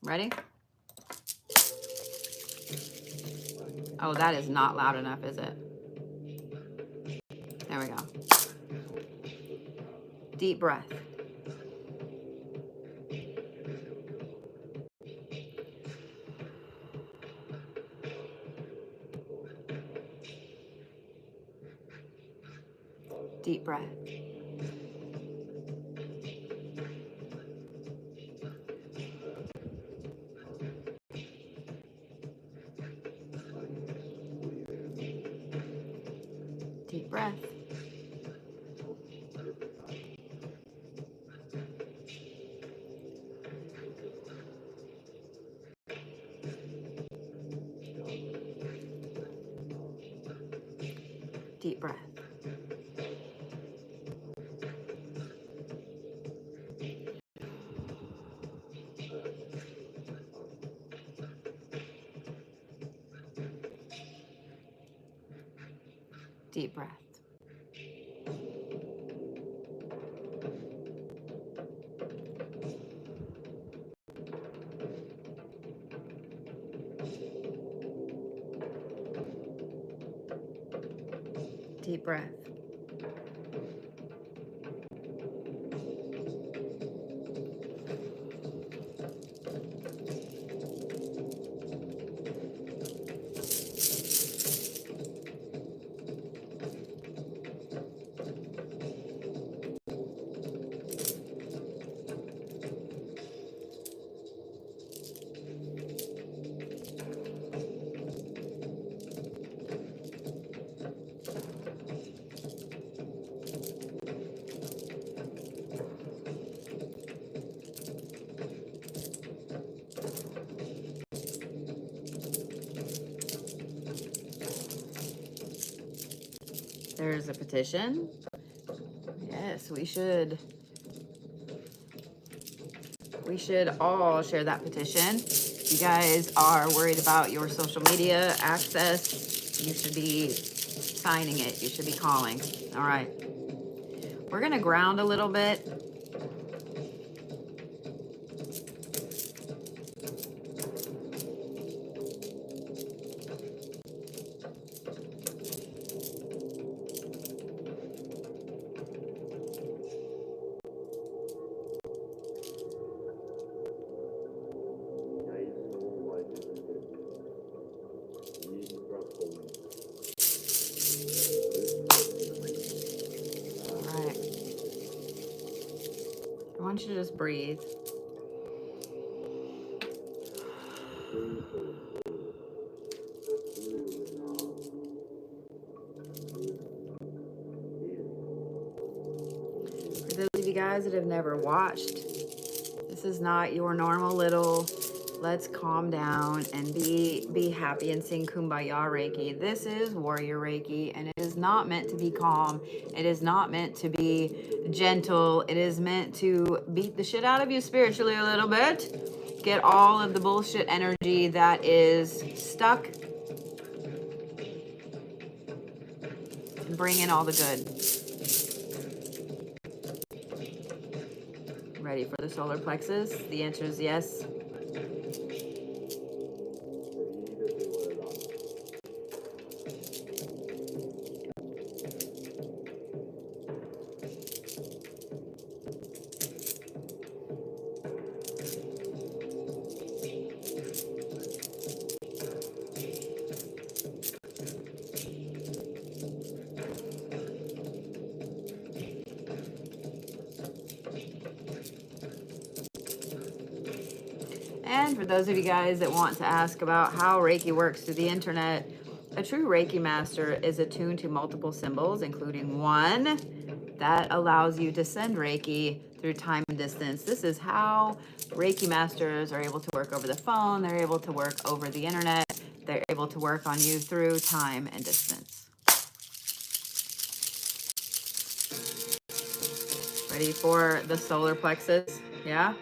Ready? Oh, that is not loud enough, is it? There we go. Deep breath. Deep breath. Deep breath. Deep breath. Deep breath. Deep breath. There's a petition. Yes, we should all share that petition. If you guys are worried about your social media access, you should be signing it. You should be calling. All right. We're going to ground a little bit. I want you to just breathe. For those of you guys that have never watched, this is not your normal little let's calm down and be happy and sing Kumbaya Reiki. This is Warrior Reiki, and it is not meant to be calm. It is not meant to be gentle. It is meant to beat the shit out of you spiritually a little bit. Get all of the bullshit energy that is stuck and bring in all the good. Ready for the solar plexus? The answer is yes. And for those of you guys that want to ask about how Reiki works through the internet, a true Reiki master is attuned to multiple symbols, including one that allows you to send Reiki through time and distance. This is how Reiki masters are able to work over the phone. They're able to work over the internet. They're able to work on you through time and distance. Ready for the solar plexus? Yeah?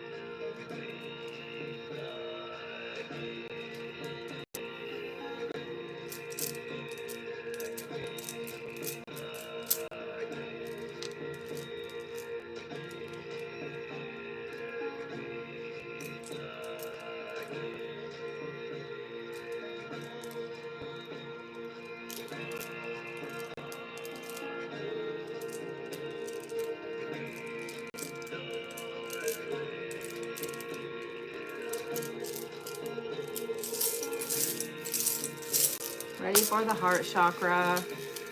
for the heart chakra.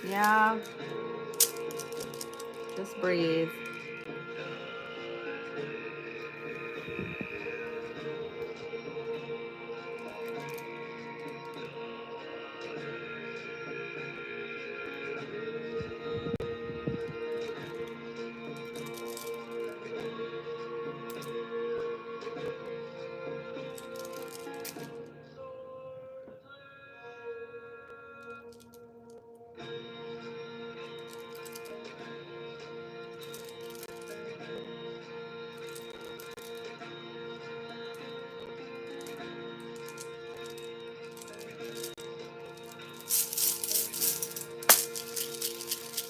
Yeah. Just breathe.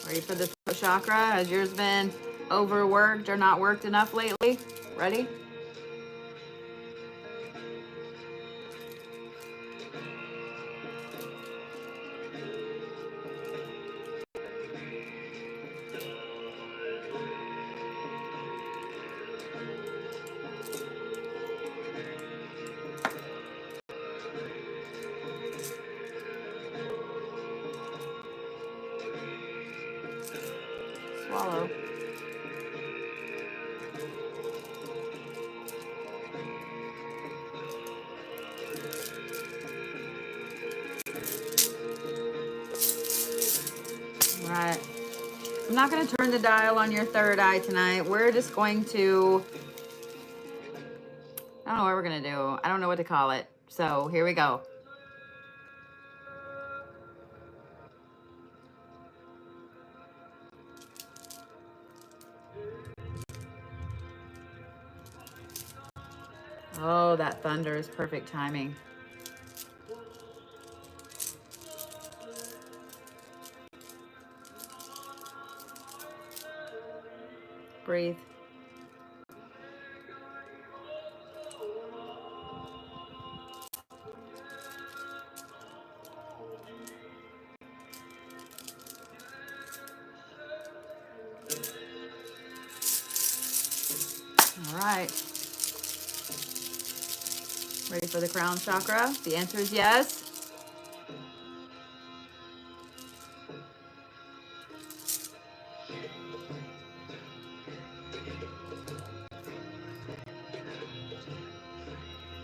Ready for the throat chakra? Has yours been overworked or not worked enough lately? Ready? Swallow. All right. I'm not going to turn the dial on your third eye tonight. We're just going to, I don't know what we're going to do. I don't know what to call it. So here we go. Oh, that thunder is perfect timing. Breathe. All right. Ready for the crown chakra? The answer is yes.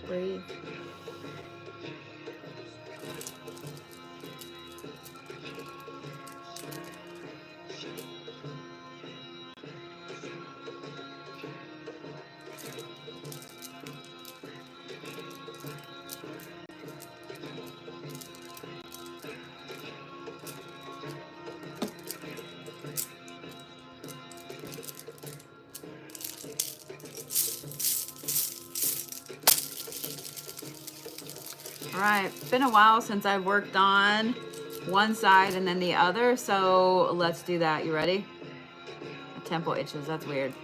Breathe. All right, it's been a while since I've worked on one side and then the other, so let's do that. You ready? My temple itches, that's weird.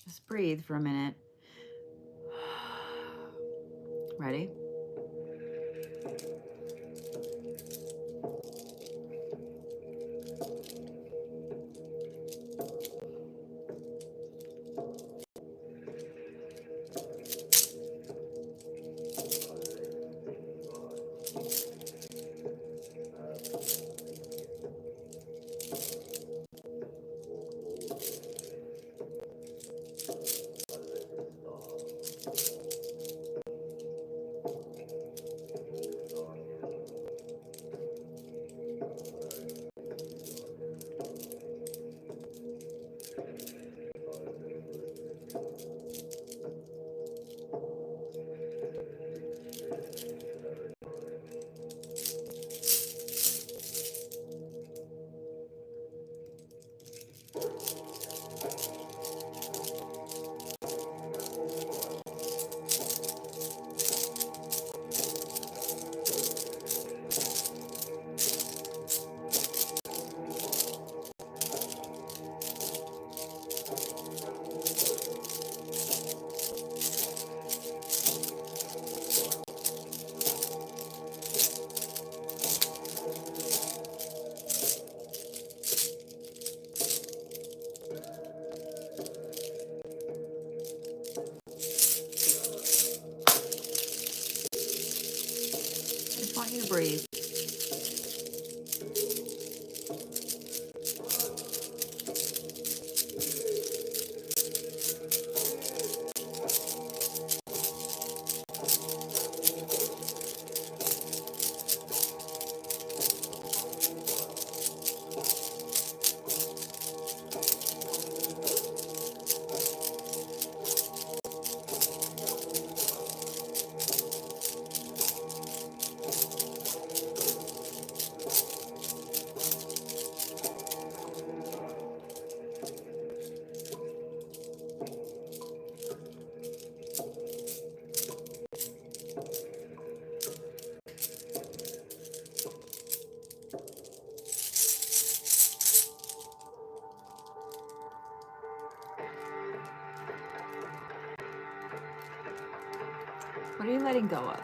Just breathe for a minute. Ready? want you to breathe. What are you letting go of?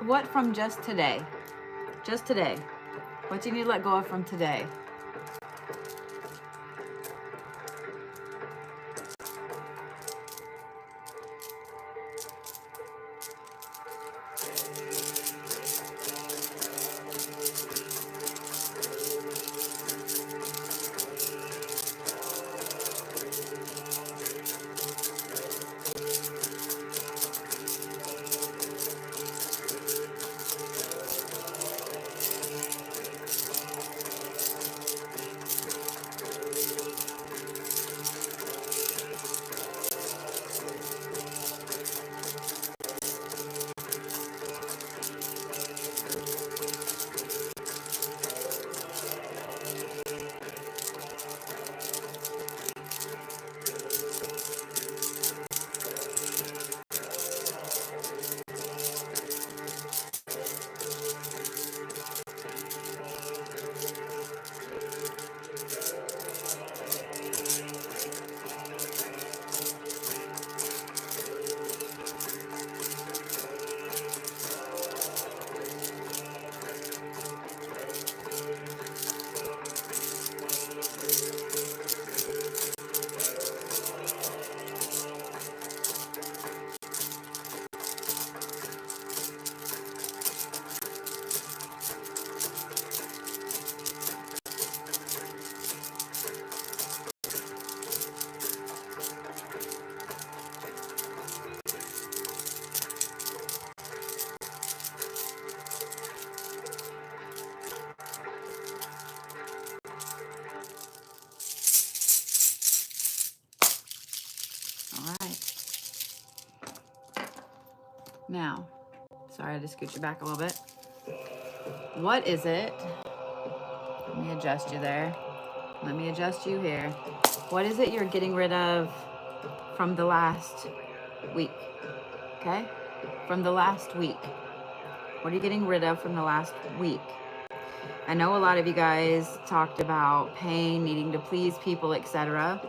What from just today? Just today. What do you need to let go of from today? All right. Now, sorry, I had to scoot you back a little bit. What is it? Let me adjust you there. Let me adjust you here. What is it you're getting rid of from the last week? Okay? From the last week. What are you getting rid of from the last week? I know a lot of you guys talked about pain, needing to please people, etc.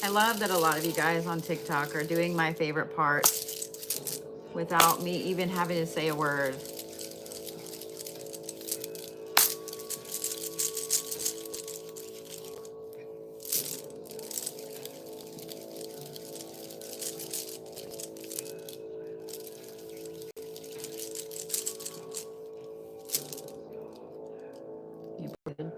I love that a lot of you guys on TikTok are doing my favorite part without me even having to say a word. You did.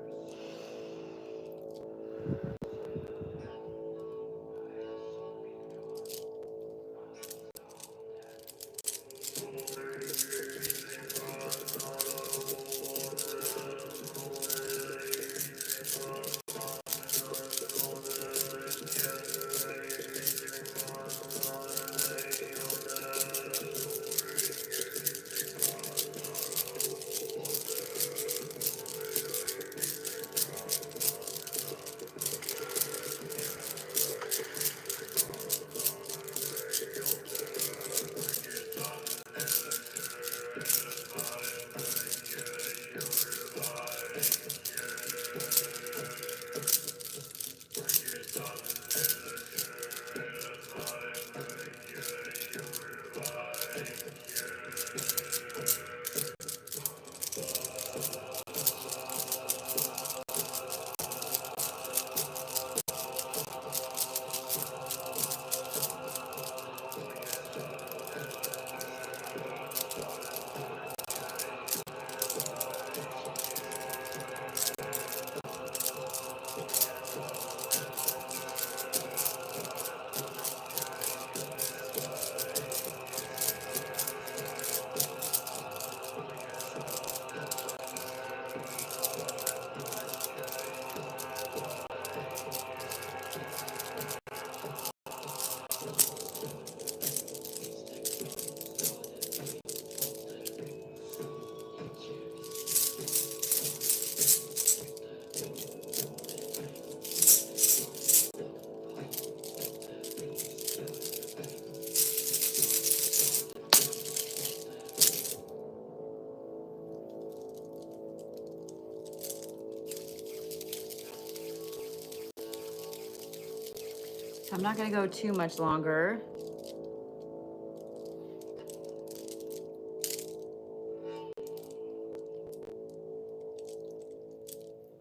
So I'm not going to go too much longer.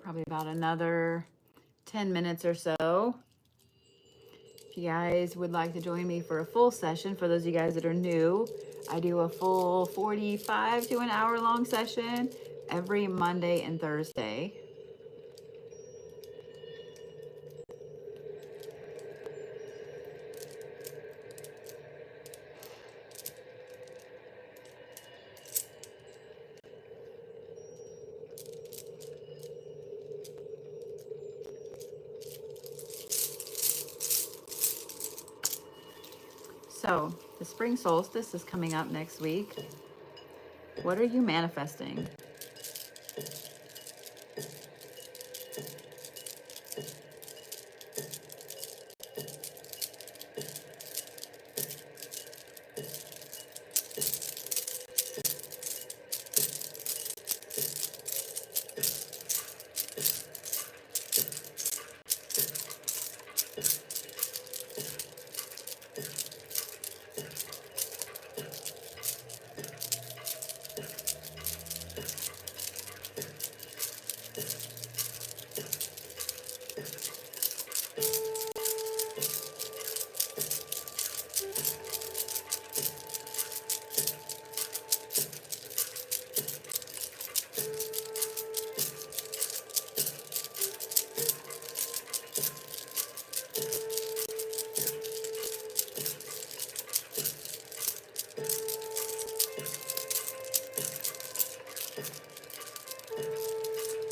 Probably about another 10 minutes or so. If you guys would like to join me for a full session, for those of you guys that are new, I do a full 45 to an hour long session every Monday and Thursday. So the spring solstice is coming up next week. What are you manifesting?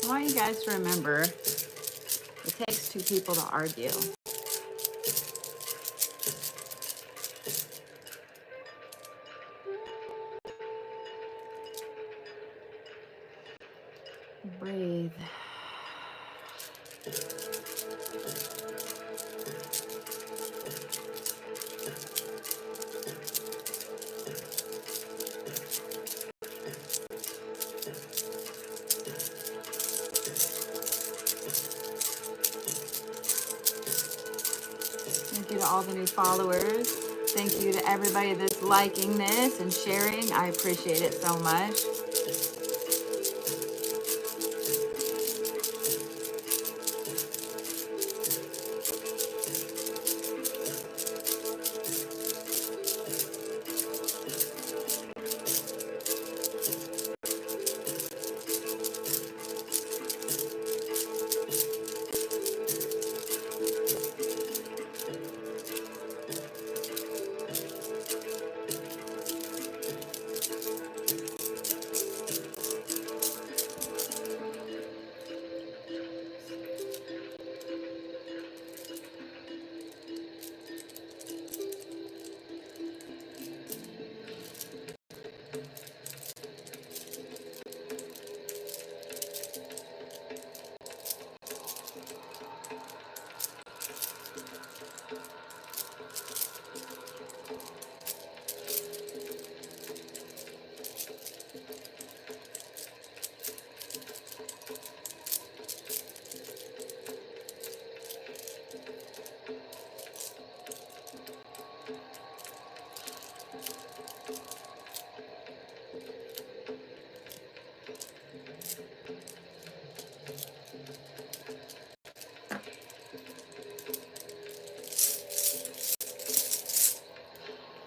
I want you guys to remember, it takes two people to argue. Breathe. all the new followers. Thank you to everybody that's liking this and sharing. I appreciate it so much.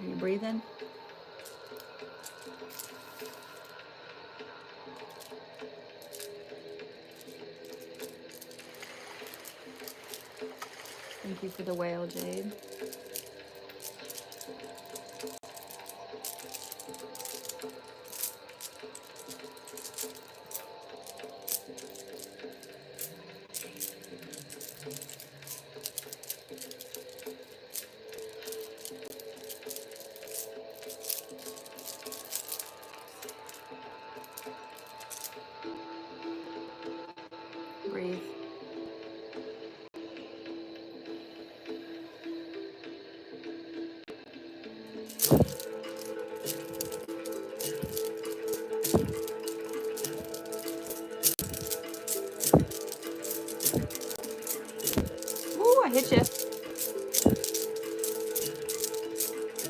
Are you breathing? Thank you for the whale, Jade. Breathe. Ooh, I hit you.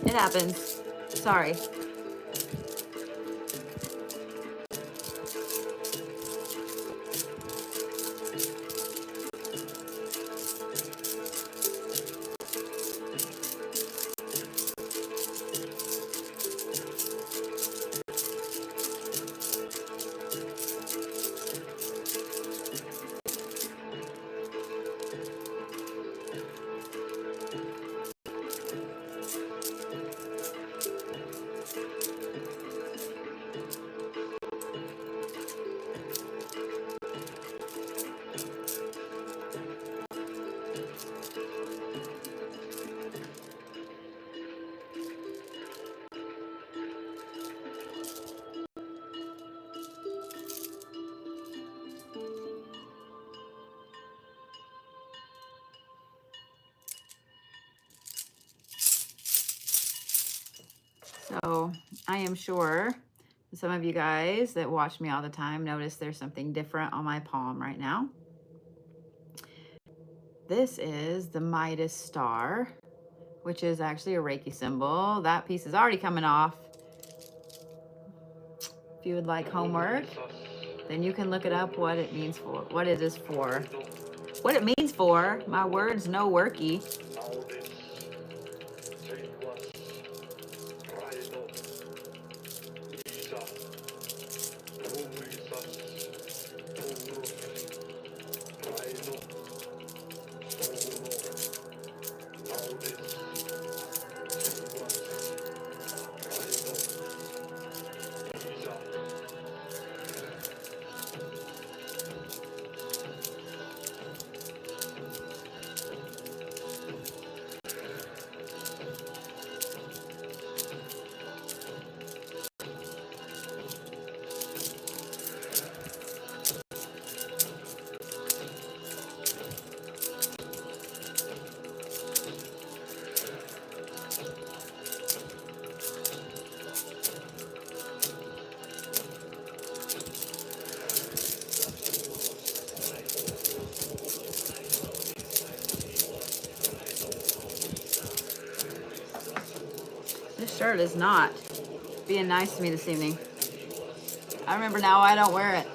It happens. Sorry. So I am sure some of you guys that watch me all the time notice there's something different on my palm right now. This is the Midas star, which is actually a Reiki symbol. That piece is already coming off. If you would like homework, then you can look it up what it means for, what it is for. What it means for, my words no worky. shirt is not being nice to me this evening. I remember now I don't wear it.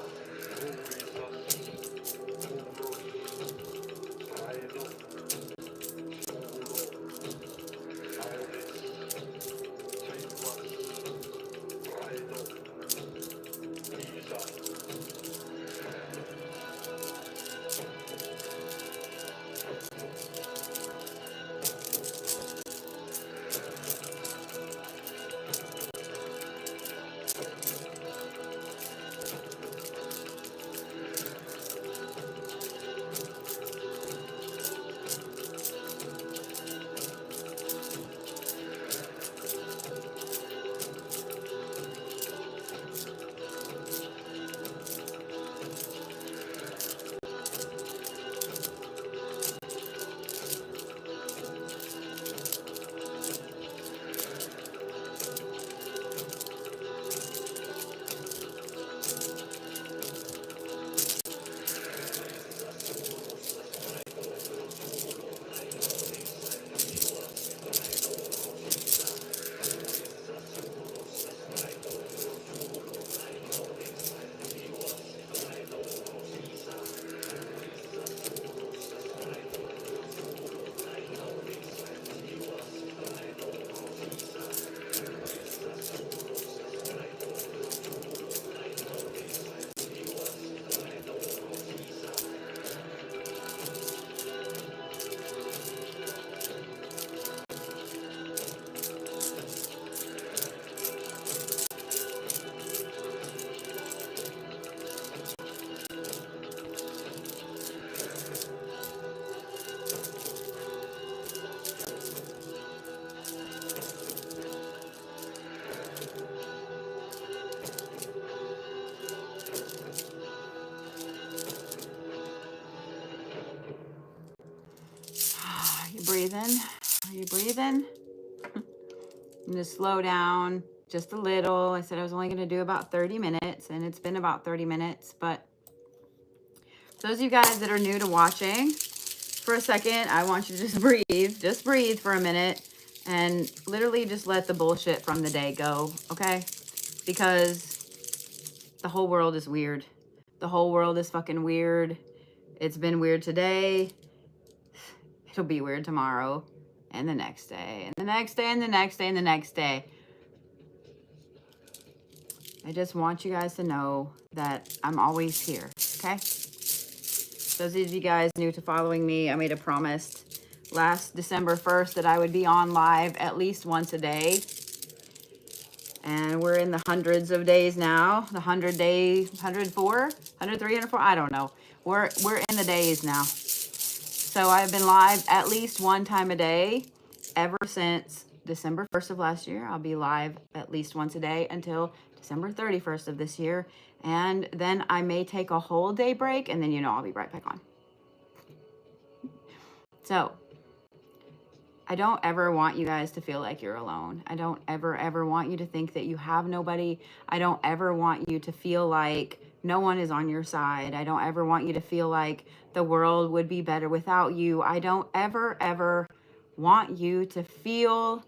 Are you breathing? Are you breathing? I'm gonna slow down just a little. I said I was only gonna do about 30 minutes, and it's been about 30 minutes, but for those of you guys that are new to watching, for a second, I want you to just breathe for a minute, and literally just let the bullshit from the day go, okay? Because the whole world is weird. The whole world is fucking weird. It's been weird today. It'll be weird tomorrow, and the next day, and the next day, and the next day, and the next day. I just want you guys to know that I'm always here, okay? Those of you guys new to following me, I made a promise last December 1st that I would be on live at least once a day. And we're in the hundreds of days now. The 100 day, 104, 103, 104, I don't know. We're in the days now. So I've been live at least one time a day ever since December 1st of last year. I'll be live at least once a day until December 31st of this year. And then I may take a whole day break, and then, I'll be right back on. So I don't ever want you guys to feel like you're alone. I don't ever want you to think that you have nobody. I don't ever want you to feel like no one is on your side. I don't ever want you to feel like the world would be better without you. I don't ever want you to feel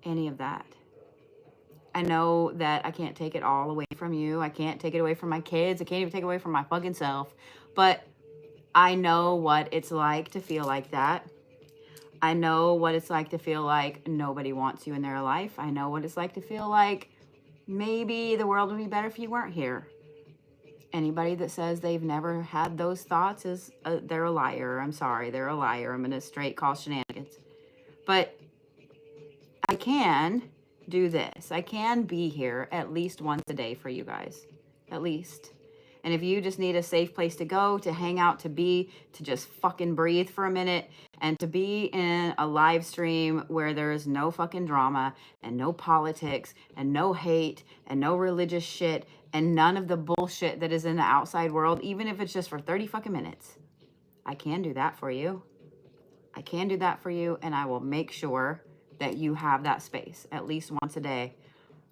any of that. I know that I can't take it all away from you. I can't take it away from my kids. I can't even take it away from my fucking self. But I know what it's like to feel like that. I know what it's like to feel like nobody wants you in their life. I know what it's like to feel like maybe the world would be better if you weren't here. Anybody that says they've never had those thoughts they're a liar. I'm sorry, they're a liar. I'm going to straight call shenanigans. But I can do this. I can be here at least once a day for you guys. At least. And if you just need a safe place to go, to hang out, to just fucking breathe for a minute, and to be in a live stream where there is no fucking drama and no politics and no hate and no religious shit and none of the bullshit that is in the outside world, even if it's just for 30 fucking minutes, I can do that for you. I can do that for you, and I will make sure that you have that space at least once a day.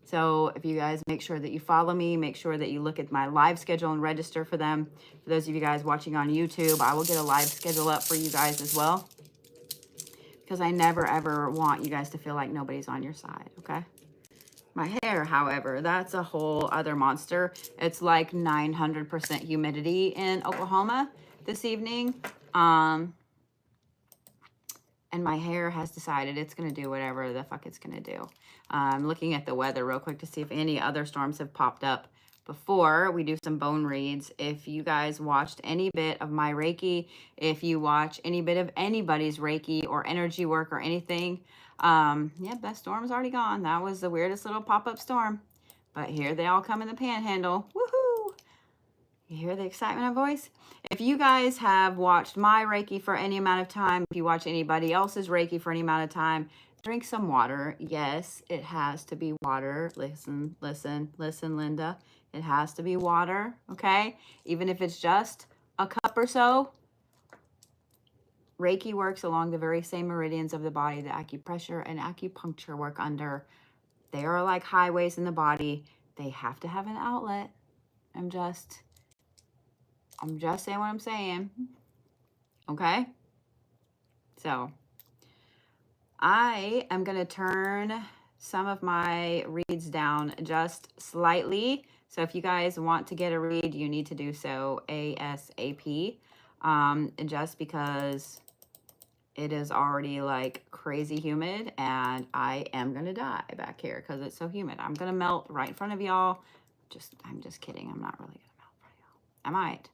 So if you guys make sure that you follow me, make sure that you look at my live schedule and register for them. For those of you guys watching on YouTube, I will get a live schedule up for you guys as well. because I never, ever want you guys to feel like nobody's on your side, okay? My hair, however, that's a whole other monster. It's like 900% humidity in Oklahoma this evening. And my hair has decided it's going to do whatever the fuck it's going to do. I'm looking at the weather real quick to see if any other storms have popped up before we do some bone reads. If you guys watched any bit of my Reiki, if you watch any bit of anybody's Reiki or energy work or anything, yep, that storm's already gone. That was the weirdest little pop-up storm. But here they all come in the panhandle. Woohoo! You hear the excitement of voice? If you guys have watched my Reiki for any amount of time, if you watch anybody else's Reiki for any amount of time, drink some water. Yes, it has to be water. Listen, listen, listen, Linda. It has to be water, okay? Even if it's just a cup or so. Reiki works along the very same meridians of the body that acupressure and acupuncture work under. They are like highways in the body. They have to have an outlet. I'm just saying what I'm saying. Okay? So, I am going to turn some of my reads down just slightly. So, if you guys want to get a read, you need to do so ASAP. Just because it is already like crazy humid and I am going to die back here because it's so humid. I'm going to melt right in front of y'all. I'm just kidding. I'm not really going to melt in front of y'all. I might.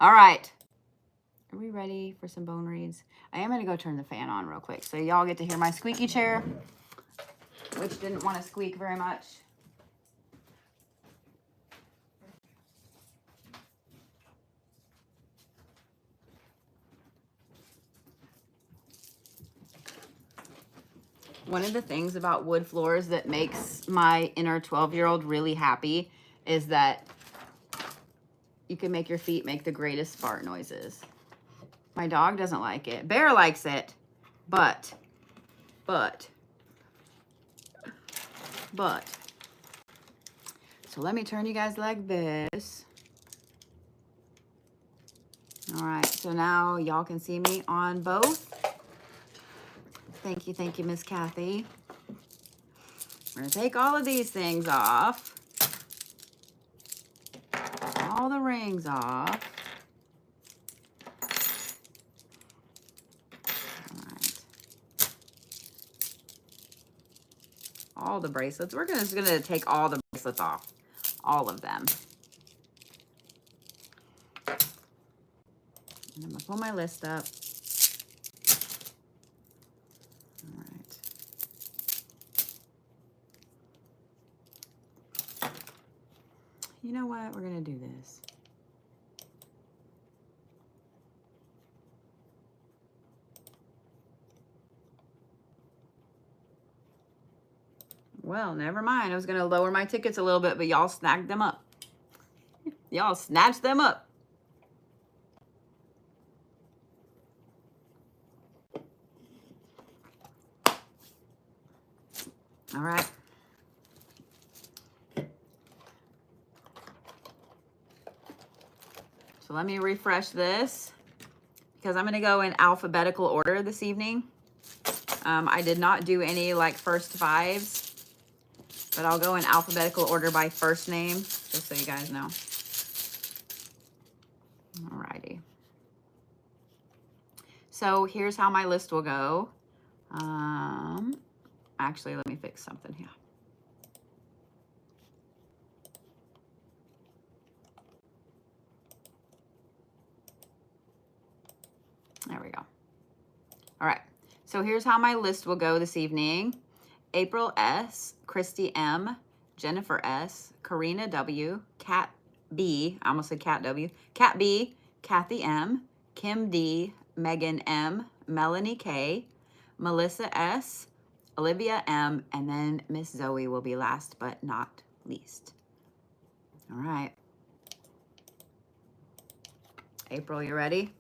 All right. Are we ready for some bone reads? I am going to go turn the fan on real quick so y'all get to hear my squeaky chair, which didn't want to squeak very much. One of the things about wood floors that makes my inner 12-year-old really happy is that you can make your feet make the greatest fart noises. My dog doesn't like it. Bear likes it, but. So let me turn you guys like this. All right, so now y'all can see me on both. Thank you, Miss Kathy. We're gonna take all of these things off. All the rings off. All right. All the bracelets. We're just gonna take all the bracelets off. All of them. And I'm gonna pull my list up. All right. You know what? We're gonna do this. Well, never mind. I was gonna lower my tickets a little bit, but y'all snagged them up. Y'all snatched them up. All right. So let me refresh this because I'm going to go in alphabetical order this evening. I did not do any like first fives, but I'll go in alphabetical order by first name, just so you guys know. All righty. So here's how my list will go. Actually, let me fix something here. There we go. All right. So here's how my list will go this evening. April S, Christy M, Jennifer S, Karina W, Kat B, I almost said Kat W, Kat B, Kathy M, Kim D, Megan M, Melanie K, Melissa S, Olivia M, and then Miss Zoe will be last but not least. All right. April, you ready?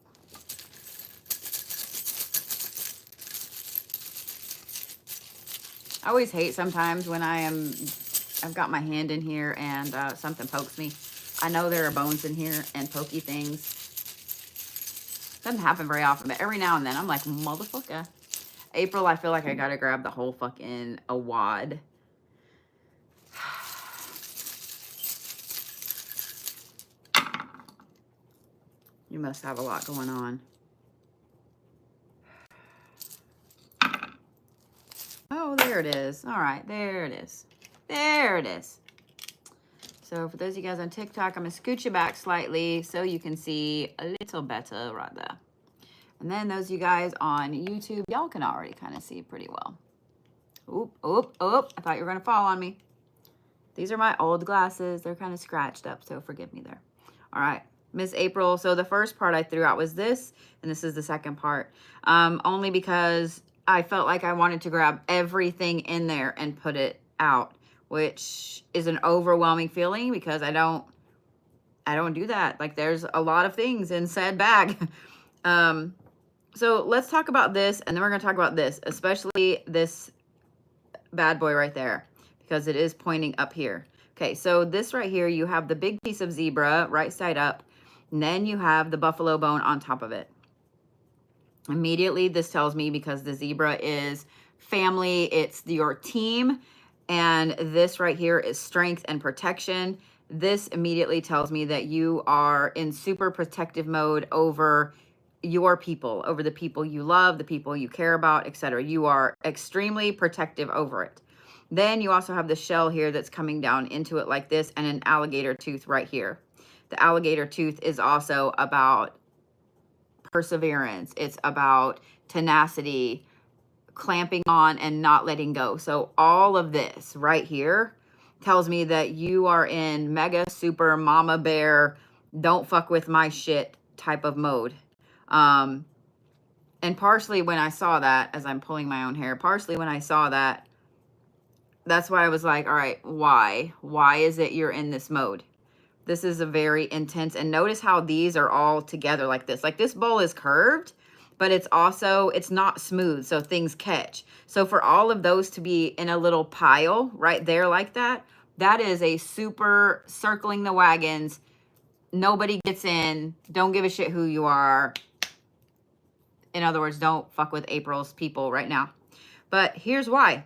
I always hate sometimes when I've got my hand in here and something pokes me. I know there are bones in here and pokey things. Doesn't happen very often, but every now and then I'm like, motherfucker. April, I feel like I gotta grab the whole fucking a wad. You must have a lot going on. Oh, there it is. All right, there it is. There it is. So for those of you guys on TikTok, I'm going to scoot you back slightly so you can see a little better right there. And then those of you guys on YouTube, y'all can already kind of see pretty well. Oop, oop, oop. I thought you were going to fall on me. These are my old glasses. They're kind of scratched up, so forgive me there. All right, Miss April. So the first part I threw out was this, and this is the second part. Only because I felt like I wanted to grab everything in there and put it out, which is an overwhelming feeling because I don't do that. Like, there's a lot of things in said bag. So let's talk about this, and then we're going to talk about this, especially this bad boy right there, because it is pointing up here. Okay, so this right here, you have the big piece of zebra right side up, and then you have the buffalo bone on top of it. Immediately, this tells me, because the zebra is family, it's your team, and this right here is strength and protection. This immediately tells me that you are in super protective mode over your people, over the people you love, the people you care about, etc. You are extremely protective over it. Then you also have the shell here that's coming down into it like this, and an alligator tooth right here. The alligator tooth is also about perseverance. It's about tenacity, clamping on and not letting go. So all of this right here tells me that you are in mega super mama bear, don't fuck with my shit type of mode. And partially when I saw that, as I'm pulling my own hair, partially when I saw that, that's why I was like, all right, why? Why is it you're in this mode? This is a very intense, and notice how these are all together like this. Like, this bowl is curved, but it's also, it's not smooth, so things catch. So for all of those to be in a little pile right there like that, that is a super circling the wagons. Nobody gets in. Don't give a shit who you are. In other words, don't fuck with April's people right now. But here's why.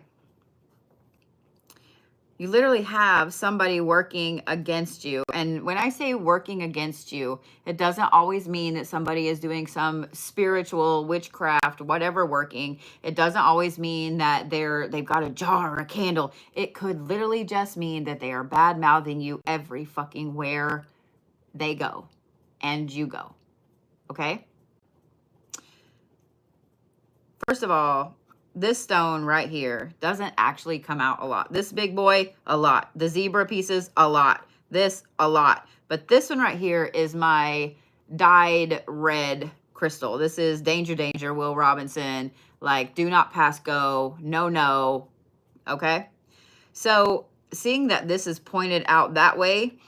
You literally have somebody working against you. And when I say working against you, it doesn't always mean that somebody is doing some spiritual witchcraft, whatever working. It doesn't always mean that they've got a jar or a candle. It could literally just mean that they are bad-mouthing you every fucking where they go and you go. Okay? First of all, this stone right here doesn't actually come out a lot. This big boy, a lot. The zebra pieces, a lot. This, a lot. But this one right here is my dyed red crystal. This is Danger Danger, Will Robinson. Like, do not pass go. No, no. Okay? So seeing that this is pointed out that way,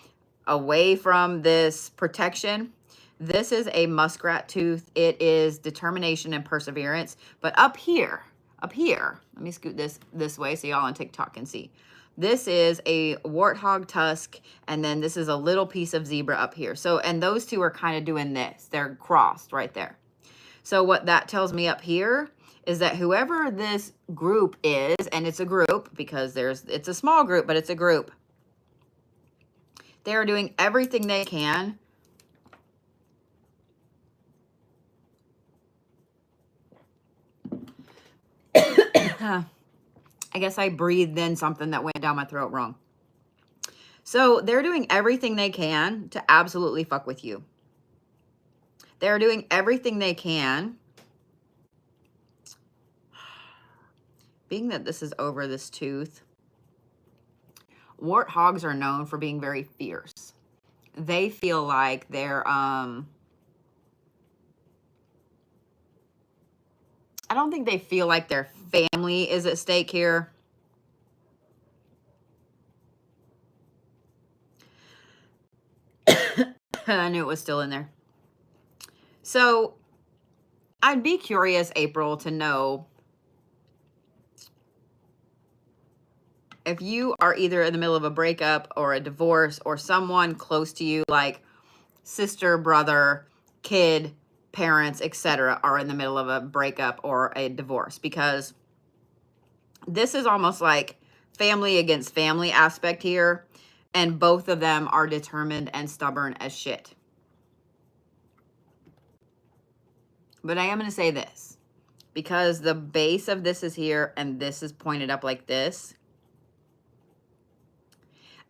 away from this protection, this is a muskrat tooth. It is determination and perseverance. But up here, let me scoot this way so y'all on TikTok can see. This is a warthog tusk, and then this is a little piece of zebra up here. So, and those two are kind of doing this. They're crossed right there. So what that tells me up here is that whoever this group is, and it's a group because it's a small group, but it's a group. They are doing everything they can I guess I breathed in something that went down my throat wrong. So they're doing everything they can to absolutely fuck with you. They're doing everything they can. Being that this is over this tooth, warthogs are known for being very fierce. They feel like they're, I don't think they feel like their family is at stake here. I knew it was still in there. So I'd be curious, April, to know if you are either in the middle of a breakup or a divorce, or someone close to you, like sister, brother, kid, parents, etc., are in the middle of a breakup or a divorce, because this is almost like family against family aspect here, and both of them are determined and stubborn as shit. But I am going to say this, because the base of this is here and this is pointed up like this.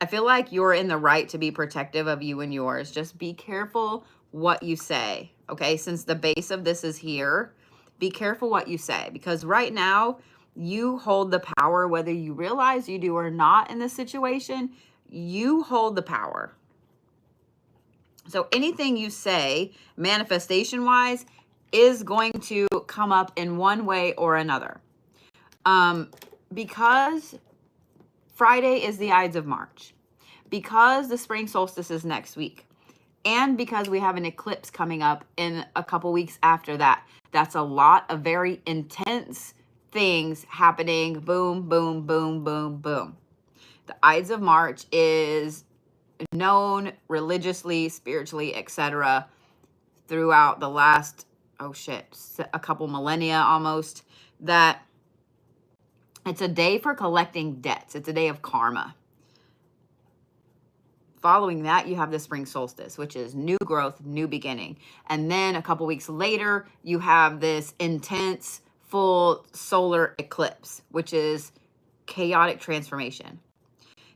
I feel like you're in the right to be protective of you and yours. Just be careful what you say, okay? Since the base of this is here, be careful what you say, because right now you hold the power, whether you realize you do or not in this situation. You hold the power. So anything you say, manifestation-wise, is going to come up in one way or another. Because Friday is the Ides of March, because the spring solstice is next week, and because we have an eclipse coming up in a couple weeks after that. That's a lot of very intense things happening. Boom, boom, boom, boom, boom. The Ides of March is known religiously, spiritually, etc., throughout the last, a couple millennia almost, that it's a day for collecting debts. It's a day of karma. Following that, you have the spring solstice, which is new growth, new beginning. And then a couple weeks later, you have this intense full solar eclipse, which is chaotic transformation.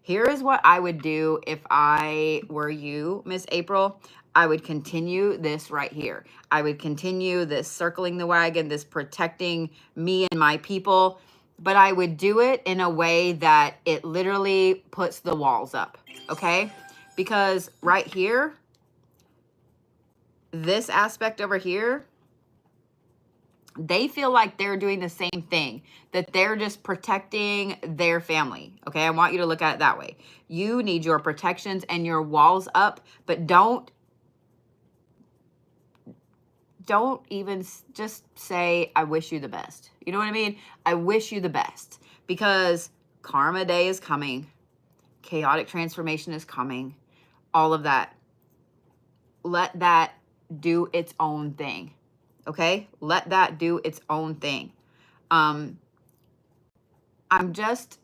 Here is what I would do if I were you, Miss April. I would continue this right here. I would continue this circling the wagon, this protecting me and my people, but I would do it in a way that it literally puts the walls up, okay? Because right here, this aspect over here, they feel like they're doing the same thing, that they're just protecting their family. Okay, I want you to look at it that way. You need your protections and your walls up, but don't even just say, I wish you the best. You know what I mean? I wish you the best, because karma day is coming. Chaotic transformation is coming. All of that. Let that do its own thing. Okay? Let that do its own thing. I'm just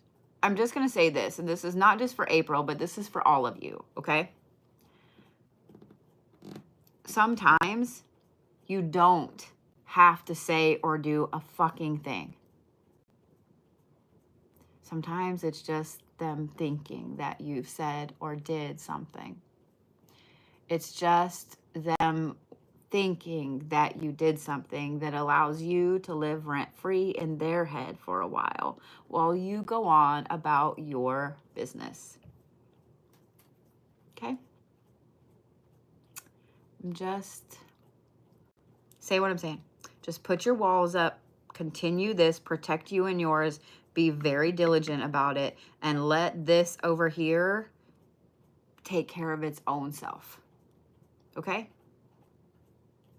going to say this, and this is not just for April, but this is for all of you, okay? Sometimes you don't have to say or do a fucking thing. Sometimes it's just them thinking that you've said or did something. It's just them thinking that you did something that allows you to live rent-free in their head for a while you go on about your business. Okay? Just say what I'm saying. Just put your walls up, continue this, protect you and yours, be very diligent about it, and let this over here take care of its own self. Okay?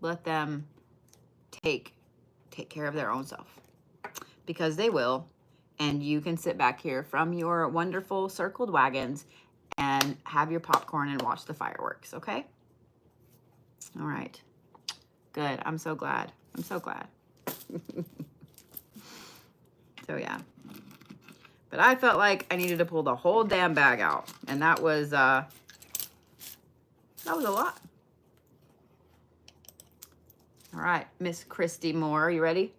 Let them take care of their own self, because they will, and you can sit back here from your wonderful circled wagons and have your popcorn and watch the fireworks. Okay? All right. Good. I'm so glad. I'm so glad. So yeah. But I felt like I needed to pull the whole damn bag out, and that was a lot. All right, Miss Christy Moore, you ready?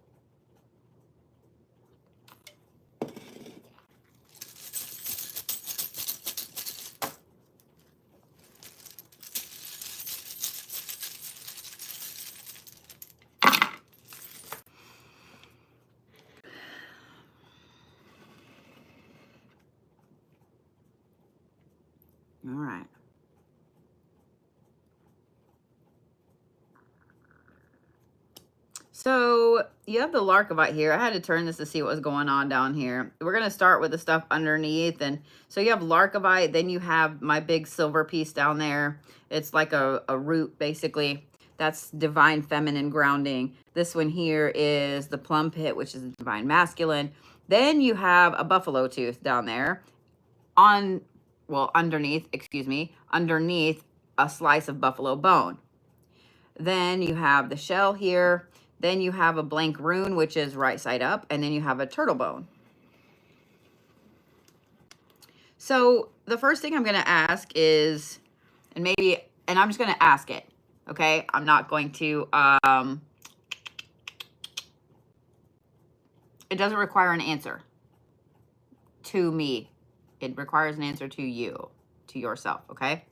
All right. So you have the Larkavite here. I had to turn this to see what was going on down here. We're going to start with the stuff underneath. And so you have Larkavite, then you have my big silver piece down there. It's like a root, basically. That's divine feminine grounding. This one here is the plum pit, which is divine masculine. Then you have a buffalo tooth down there underneath a slice of buffalo bone. Then you have the shell here. Then you have a blank rune, which is right side up. And then you have a turtle bone. So the first thing I'm going to ask is, and I'm just going to ask it. Okay. I'm not going to, it doesn't require an answer to me. It requires an answer to you, to yourself. Okay.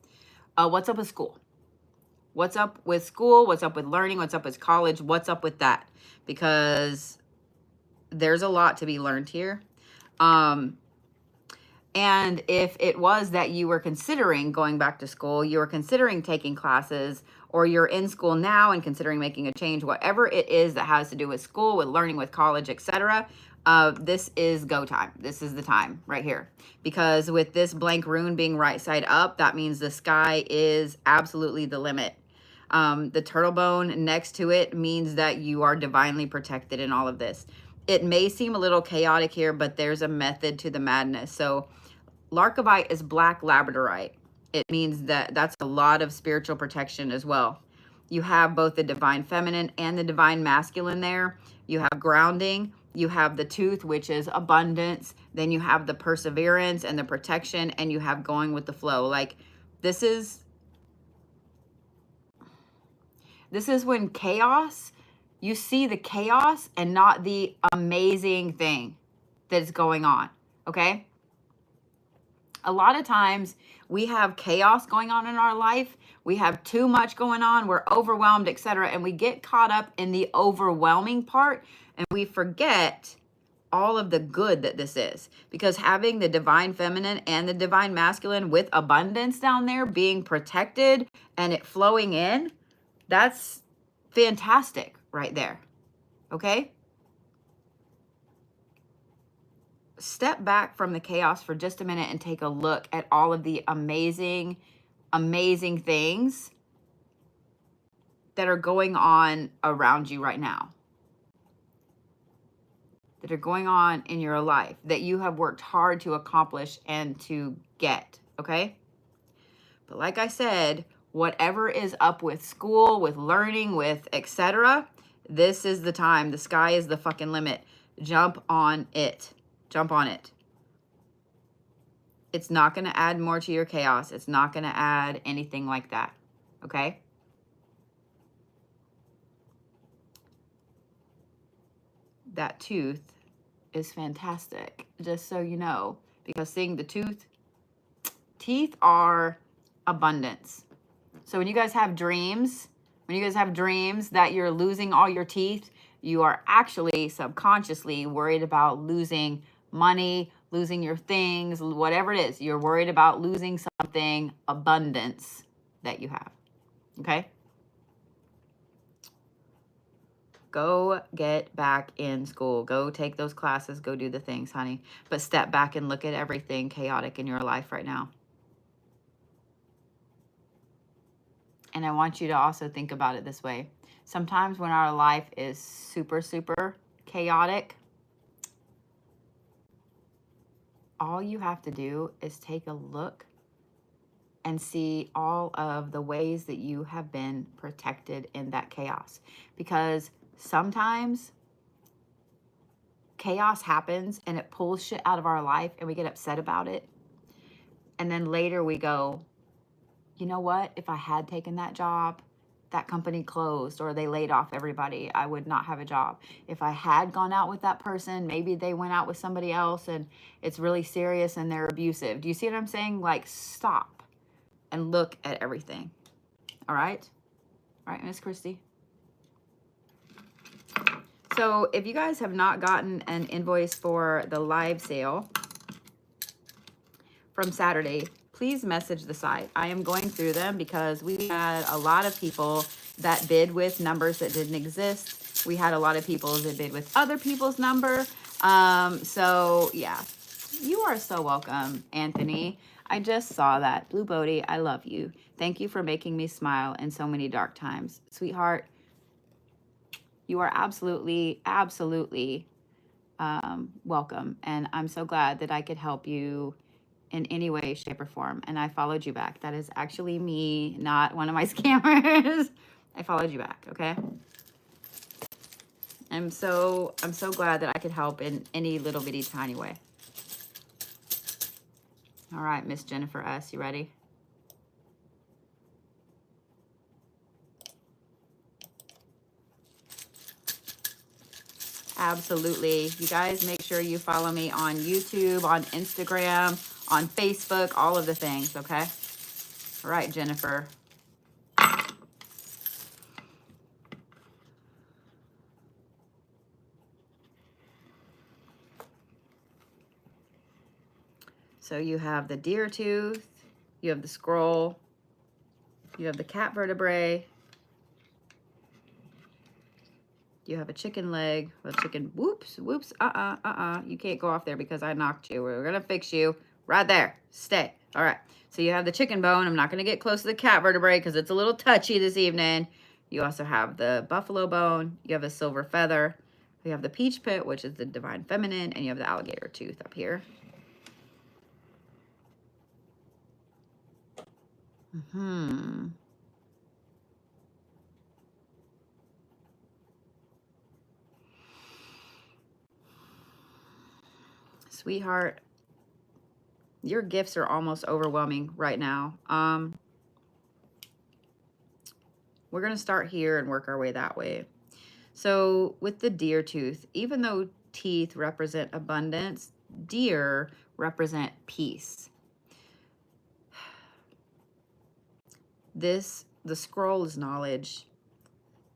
What's up with school? What's up with school? What's up with learning? What's up with college? What's up with that? Because there's a lot to be learned here. And if it was that you were considering going back to school, you were considering taking classes, or you're in school now and considering making a change, whatever it is that has to do with school, with learning, with college, etc., this is go time. This is the time right here. Because with this blank rune being right side up, that means the sky is absolutely the limit. The turtle bone next to it means that you are divinely protected in all of this. It may seem a little chaotic here, but there's a method to the madness. So Larkavite is black labradorite. It means that that's a lot of spiritual protection as well. You have both the divine feminine and the divine masculine there. You have grounding. You have the tooth, which is abundance. Then you have the perseverance and the protection, and you have going with the flow. Like this is when chaos, you see the chaos and not the amazing thing that is going on. Okay. A lot of times we have chaos going on in our life. We have too much going on. We're overwhelmed, etc. And we get caught up in the overwhelming part, and we forget all of the good that this is. Because having the divine feminine and the divine masculine with abundance down there being protected and it flowing in, that's fantastic right there. Okay? Step back from the chaos for just a minute and take a look at all of the amazing, amazing things that are going on around you right now, that are going on in your life, that you have worked hard to accomplish and to get, okay? But like I said, whatever is up with school, with learning, with etc., this is the time. The sky is the fucking limit. Jump on it. Jump on it. It's not going to add more to your chaos. It's not going to add anything like that. Okay? That tooth is fantastic, just so you know. Because seeing the teeth are abundance. So when you guys have dreams, that you're losing all your teeth, you are actually subconsciously worried about losing money, losing your things, whatever it is. You're worried about losing something, abundance that you have. Okay? Go get back in school. Go take those classes. Go do the things, honey. But step back and look at everything chaotic in your life right now. And I want you to also think about it this way. Sometimes when our life is super, super chaotic, all you have to do is take a look and see all of the ways that you have been protected in that chaos. Because sometimes chaos happens and it pulls shit out of our life and we get upset about it. And then later we go, you know what? If I had taken that job, that company closed or they laid off everybody, I would not have a job. If I had gone out with that person, maybe they went out with somebody else and it's really serious and they're abusive. Do you see what I'm saying? Like, stop and look at everything. All right? All right, Miss Christy. So if you guys have not gotten an invoice for the live sale from Saturday, please message the site. I am going through them because we had a lot of people that bid with numbers that didn't exist. We had a lot of people that bid with other people's number. So yeah, you are so welcome, Anthony. I just saw that. Blue Bodie, I love you. Thank you for making me smile in so many dark times. Sweetheart, you are absolutely, absolutely welcome. And I'm so glad that I could help you in any way, shape, or form. And I followed you back. That is actually me, not one of my scammers. I followed you back, okay? I'm so glad that I could help in any little bitty tiny way. All right, Miss Jennifer S, you ready? Absolutely. You guys make sure you follow me on YouTube, on Instagram, on Facebook, all of the things, okay? All right, Jennifer. So you have the deer tooth, you have the scroll, you have the cat vertebrae, you have a chicken leg, a chicken, whoops, you can't go off there because I knocked you. We're gonna fix you right there, stay. All right, so you have the chicken bone. I'm not gonna get close to the cat vertebrae because it's a little touchy this evening. You also have the buffalo bone, you have a silver feather, you have the peach pit, which is the divine feminine, and you have the alligator tooth up here. Sweetheart, your gifts are almost overwhelming right now. We're going to start here and work our way that way. So with the deer tooth, even though teeth represent abundance, deer represent peace. The scroll is knowledge.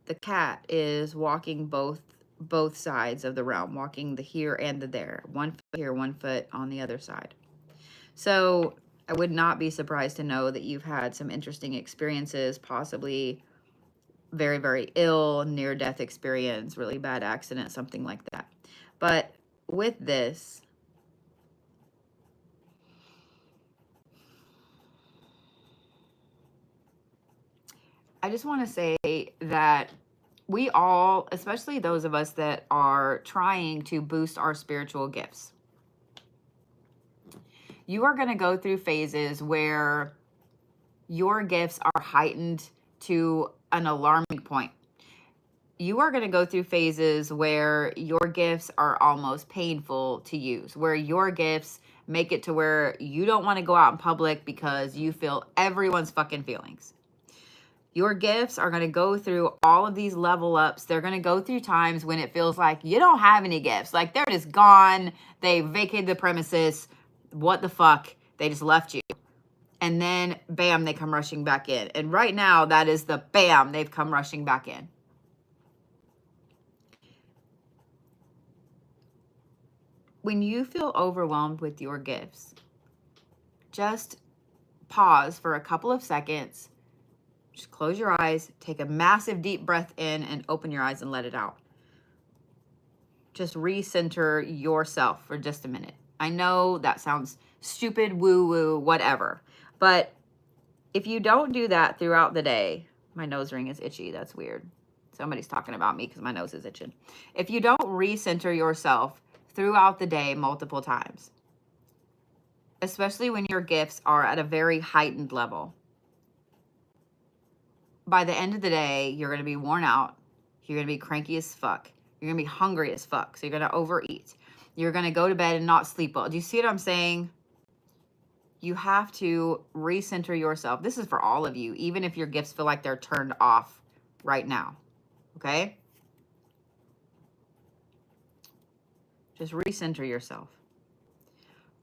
The cat is walking both sides of the realm, walking the here and the there. 1 foot here, 1 foot on the other side. So I would not be surprised to know that you've had some interesting experiences, possibly very, very ill, near-death experience, really bad accident, something like that. But with this, I just want to say that we all, especially those of us that are trying to boost our spiritual gifts, you are going to go through phases where your gifts are heightened to an alarming point. You are going to go through phases where your gifts are almost painful to use, where your gifts make it to where you don't want to go out in public because you feel everyone's fucking feelings. Your gifts are going to go through all of these level ups. They're going to go through times when it feels like you don't have any gifts. Like they're just gone. They vacated the premises. What the fuck? They just left you. And then, bam, they come rushing back in. And right now, that is the bam, they've come rushing back in. When you feel overwhelmed with your gifts, just pause for a couple of seconds. Just close your eyes, take a massive deep breath in, and open your eyes and let it out. Just recenter yourself for just a minute. I know that sounds stupid, woo-woo, whatever. But if you don't do that throughout the day, my nose ring is itchy. That's weird. Somebody's talking about me because my nose is itching. If you don't recenter yourself throughout the day multiple times, especially when your gifts are at a very heightened level, by the end of the day, you're going to be worn out. You're going to be cranky as fuck. You're going to be hungry as fuck. So you're going to overeat. You're going to go to bed and not sleep well. Do you see what I'm saying? You have to recenter yourself. This is for all of you, even if your gifts feel like they're turned off right now. Okay? Just recenter yourself.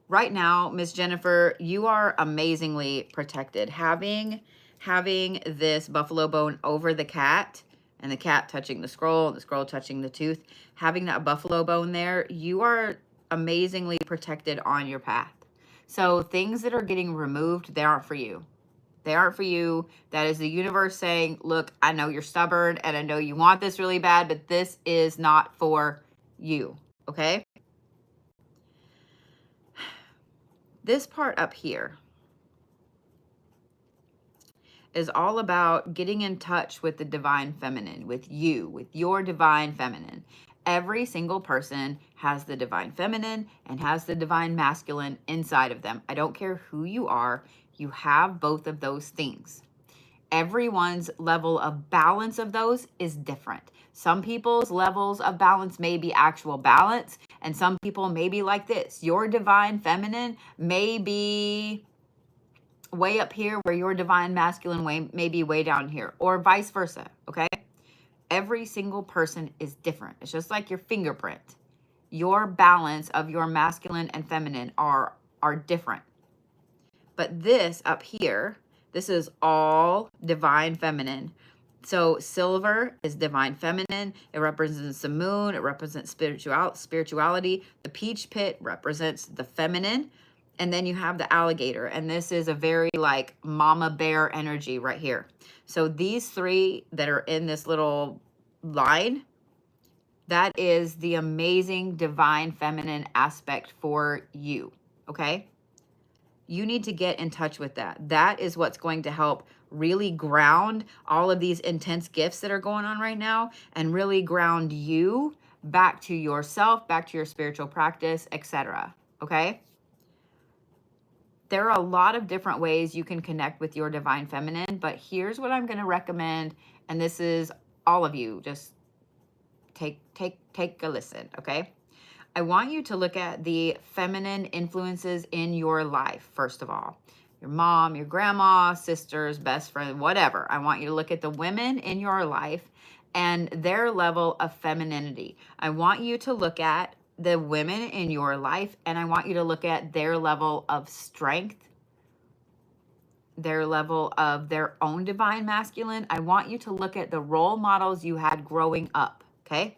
Right now, Miss Jennifer, you are amazingly protected. Having this buffalo bone over the cat, and the cat touching the scroll touching the tooth, having that buffalo bone there, you are amazingly protected on your path. So things that are getting removed, they aren't for you. They aren't for you. That is the universe saying, look, I know you're stubborn and I know you want this really bad, but this is not for you, okay? This part up here is all about getting in touch with the divine feminine, with you, with your divine feminine. Every single person has the divine feminine and has the divine masculine inside of them. I don't care who you are, you have both of those things. Everyone's level of balance of those is different. Some people's levels of balance may be actual balance, and some people may be like this. Your divine feminine may be way up here where your divine masculine way may be way down here, or vice versa, okay? Every single person is different. It's just like your fingerprint. Your balance of your masculine and feminine are different. But this up here, this is all divine feminine. So silver is divine feminine. It represents the moon. It represents spirituality. The peach pit represents the feminine. And then you have the alligator. And this is a very like mama bear energy right here. So these three that are in this little line, that is the amazing divine feminine aspect for you, okay? You need to get in touch with that. That is what's going to help really ground all of these intense gifts that are going on right now and really ground you back to yourself, back to your spiritual practice, etc. Okay? There are a lot of different ways you can connect with your divine feminine, but here's what I'm going to recommend, and this is all of you. Just take a listen, okay? I want you to look at the feminine influences in your life, first of all. Your mom, your grandma, sisters, best friend, whatever. I want you to look at the women in your life and their level of femininity. I want you to look at the women in your life and I want you to look at their level of strength, their level of their own divine masculine. I want you to look at the role models you had growing up, okay?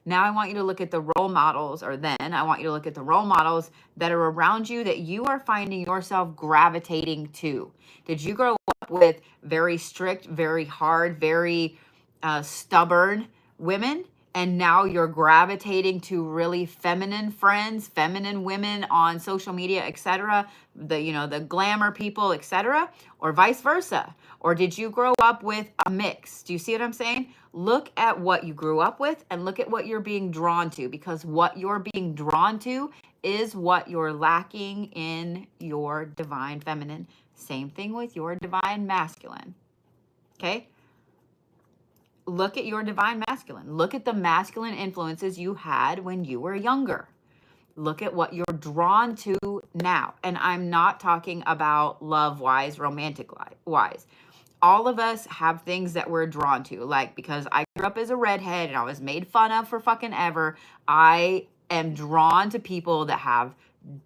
Now I want you to look at the role models, or then I want you to look at the role models that are around you that you are finding yourself gravitating to. Did you grow up with very strict, very hard, very stubborn women? And now you're gravitating to really feminine friends, feminine women on social media, etc., the glamour people, etc., or vice versa? Or did you grow up with a mix? Do you see what I'm saying? Look at what you grew up with and look at what you're being drawn to, because what you're being drawn to is what you're lacking in your divine feminine. Same thing with your divine masculine. Okay? Look at your divine masculine. Look at the masculine influences you had when you were younger. Look at what you're drawn to now. And I'm not talking about love-wise, romantic-wise. All of us have things that we're drawn to. Like, because I grew up as a redhead and I was made fun of for fucking ever, I am drawn to people that have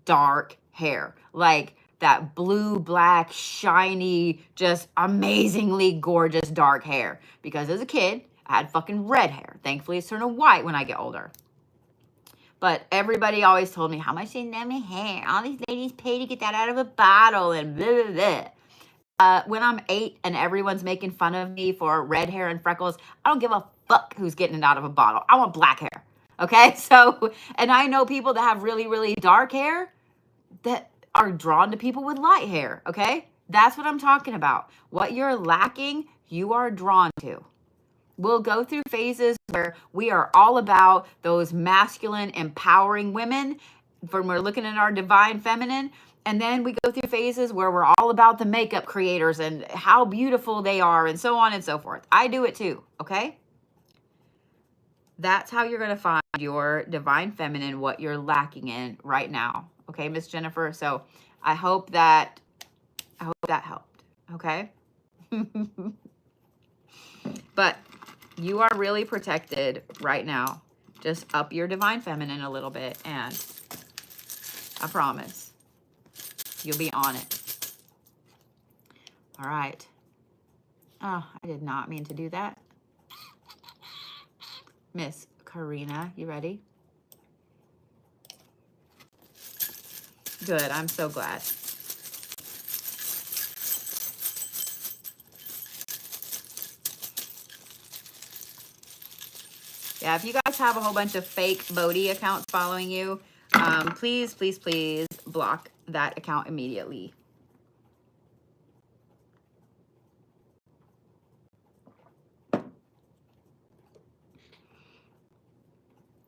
dark hair. Like, that blue, black, shiny, just amazingly gorgeous dark hair. Because as a kid, I had fucking red hair. Thankfully, it's turning white when I get older. But everybody always told me, how much they love my hair? All these ladies pay to get that out of a bottle and blah, blah, blah. When I'm 8 and everyone's making fun of me for red hair and freckles, I don't give a fuck who's getting it out of a bottle. I want black hair. Okay? So, and I know people that have really, really dark hair that are drawn to people with light hair, okay? That's what I'm talking about. What you're lacking, you are drawn to. We'll go through phases where we are all about those masculine, empowering women when we're looking at our divine feminine. And then we go through phases where we're all about the makeup creators and how beautiful they are and so on and so forth. I do it too, okay? That's how you're going to find your divine feminine, what you're lacking in right now. Okay, Miss Jennifer. So I hope that helped. Okay. But you are really protected right now. Just up your divine feminine a little bit and I promise you'll be on it. All right. Oh, I did not mean to do that. Miss Karina, you ready? Good. I'm so glad. Yeah, if you guys have a whole bunch of fake Bodhi accounts following you, please, please, please block that account immediately.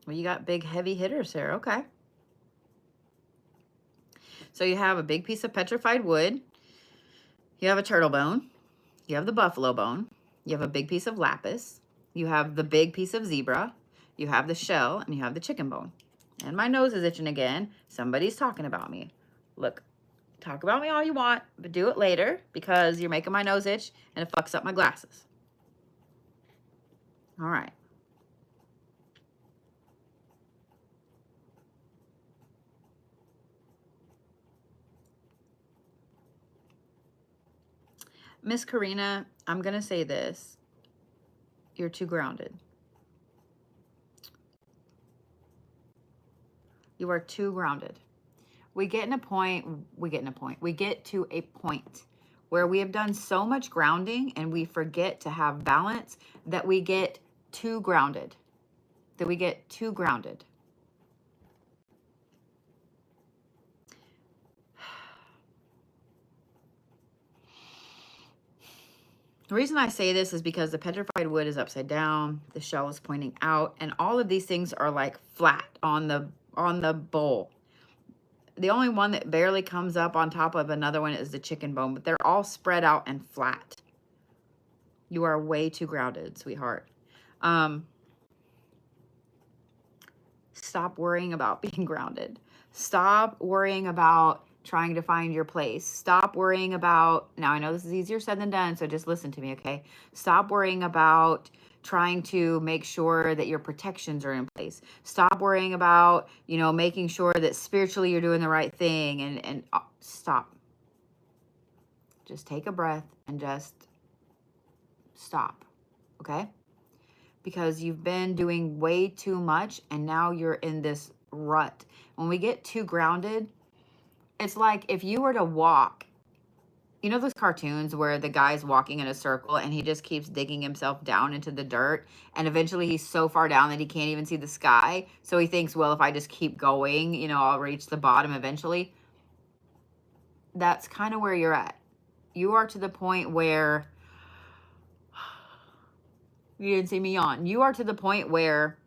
Well, you got big heavy hitters here. Okay. So you have a big piece of petrified wood. You have a turtle bone. You have the buffalo bone. You have a big piece of lapis. You have the big piece of zebra. You have the shell, and you have the chicken bone. And my nose is itching again. Somebody's talking about me. Look, talk about me all you want, but do it later because you're making my nose itch and it fucks up my glasses. All right. Miss Karina, I'm going to say this. You're too grounded. You are too grounded. We get to a point where we have done so much grounding and we forget to have balance that we get too grounded. The reason I say this is because the petrified wood is upside down, the shell is pointing out, and all of these things are like flat on the bowl. The only one that barely comes up on top of another one is the chicken bone, but they're all spread out and flat. You are way too grounded, sweetheart. Stop worrying about being grounded. Stop worrying about trying to find your place. Stop worrying about, now I know this is easier said than done, so just listen to me, okay? Stop worrying about trying to make sure that your protections are in place. Stop worrying about, making sure that spiritually you're doing the right thing, and stop. Just take a breath and just stop, okay? Because you've been doing way too much and now you're in this rut. When we get too grounded, it's like if you were to walk, those cartoons where the guy's walking in a circle and he just keeps digging himself down into the dirt and eventually he's so far down that he can't even see the sky. So he thinks, well, if I just keep going, I'll reach the bottom eventually. That's kind of where you're at. You are to the point where you didn't see me yawn. You are to the point where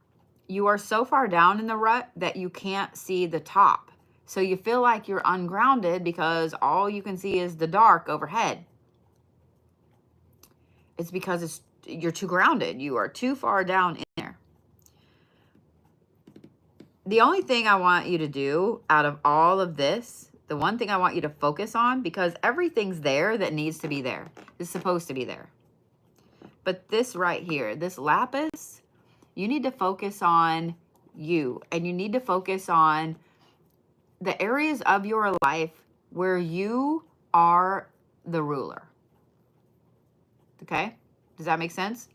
you are so far down in the rut that you can't see the top. So you feel like you're ungrounded because all you can see is the dark overhead. It's because you're too grounded. You are too far down in there. The only thing I want you to do out of all of this, the one thing I want you to focus on, because everything's there that needs to be there, is supposed to be there. But this right here, this lapis, you need to focus on you, and you need to focus on the areas of your life where you are the ruler. Okay? Does that make sense?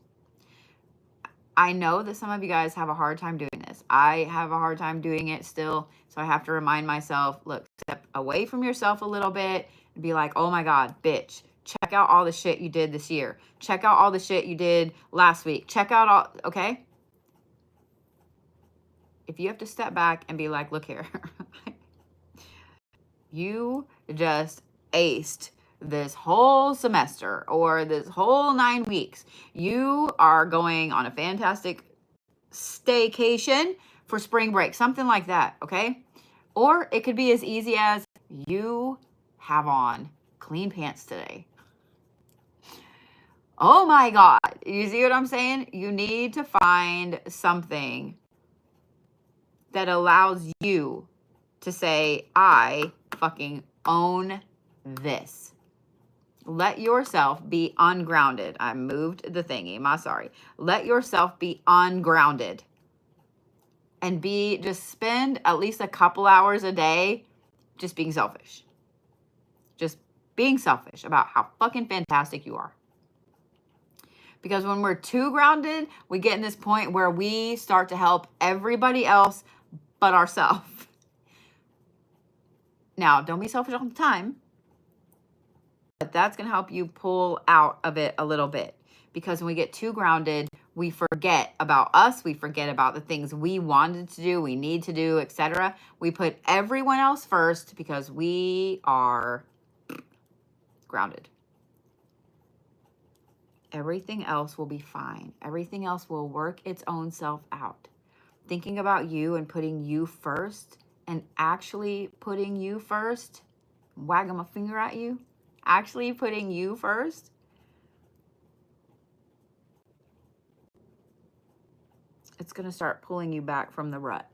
I know that some of you guys have a hard time doing this. I have a hard time doing it still. So I have to remind myself, look, step away from yourself a little bit and be like, oh my God, bitch, check out all the shit you did this year. Check out all the shit you did last week. Check out all, okay? If you have to step back and be like, look here, you just aced this whole semester or this whole 9 weeks. You are going on a fantastic staycation for spring break, something like that, okay? Or it could be as easy as you have on clean pants today. Oh my God. You see what I'm saying? You need to find something that allows you to say, I fucking own this. Let yourself be ungrounded. I moved the thingy. Sorry. Let yourself be ungrounded. And just spend at least a couple hours a day just being selfish. Just being selfish about how fucking fantastic you are. Because when we're too grounded, we get in this point where we start to help everybody else but ourselves. Now, don't be selfish all the time. But that's going to help you pull out of it a little bit. Because when we get too grounded, we forget about us. We forget about the things we wanted to do, we need to do, etc. We put everyone else first because we are grounded. Everything else will be fine. Everything else will work its own self out. Thinking about you and putting you first and actually putting you first, wagging my finger at you, actually putting you first it's going to start pulling you back from the rut.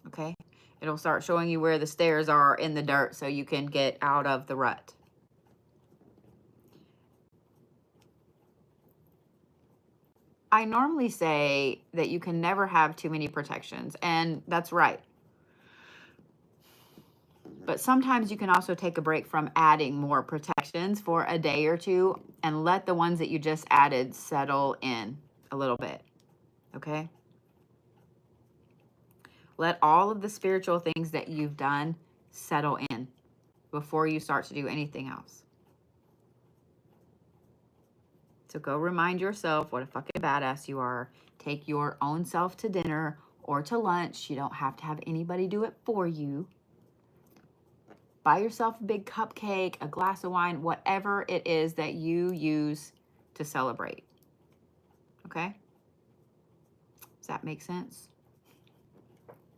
Okay? It'll start showing you where the stairs are in the dirt so you can get out of the rut. I normally say that you can never have too many protections, and that's right. But sometimes you can also take a break from adding more protections for a day or two and let the ones that you just added settle in a little bit. Okay? Let all of the spiritual things that you've done settle in before you start to do anything else. So go remind yourself what a fucking badass you are. Take your own self to dinner or to lunch. You don't have to have anybody do it for you. Buy yourself a big cupcake, a glass of wine, whatever it is that you use to celebrate. Okay? Does that make sense?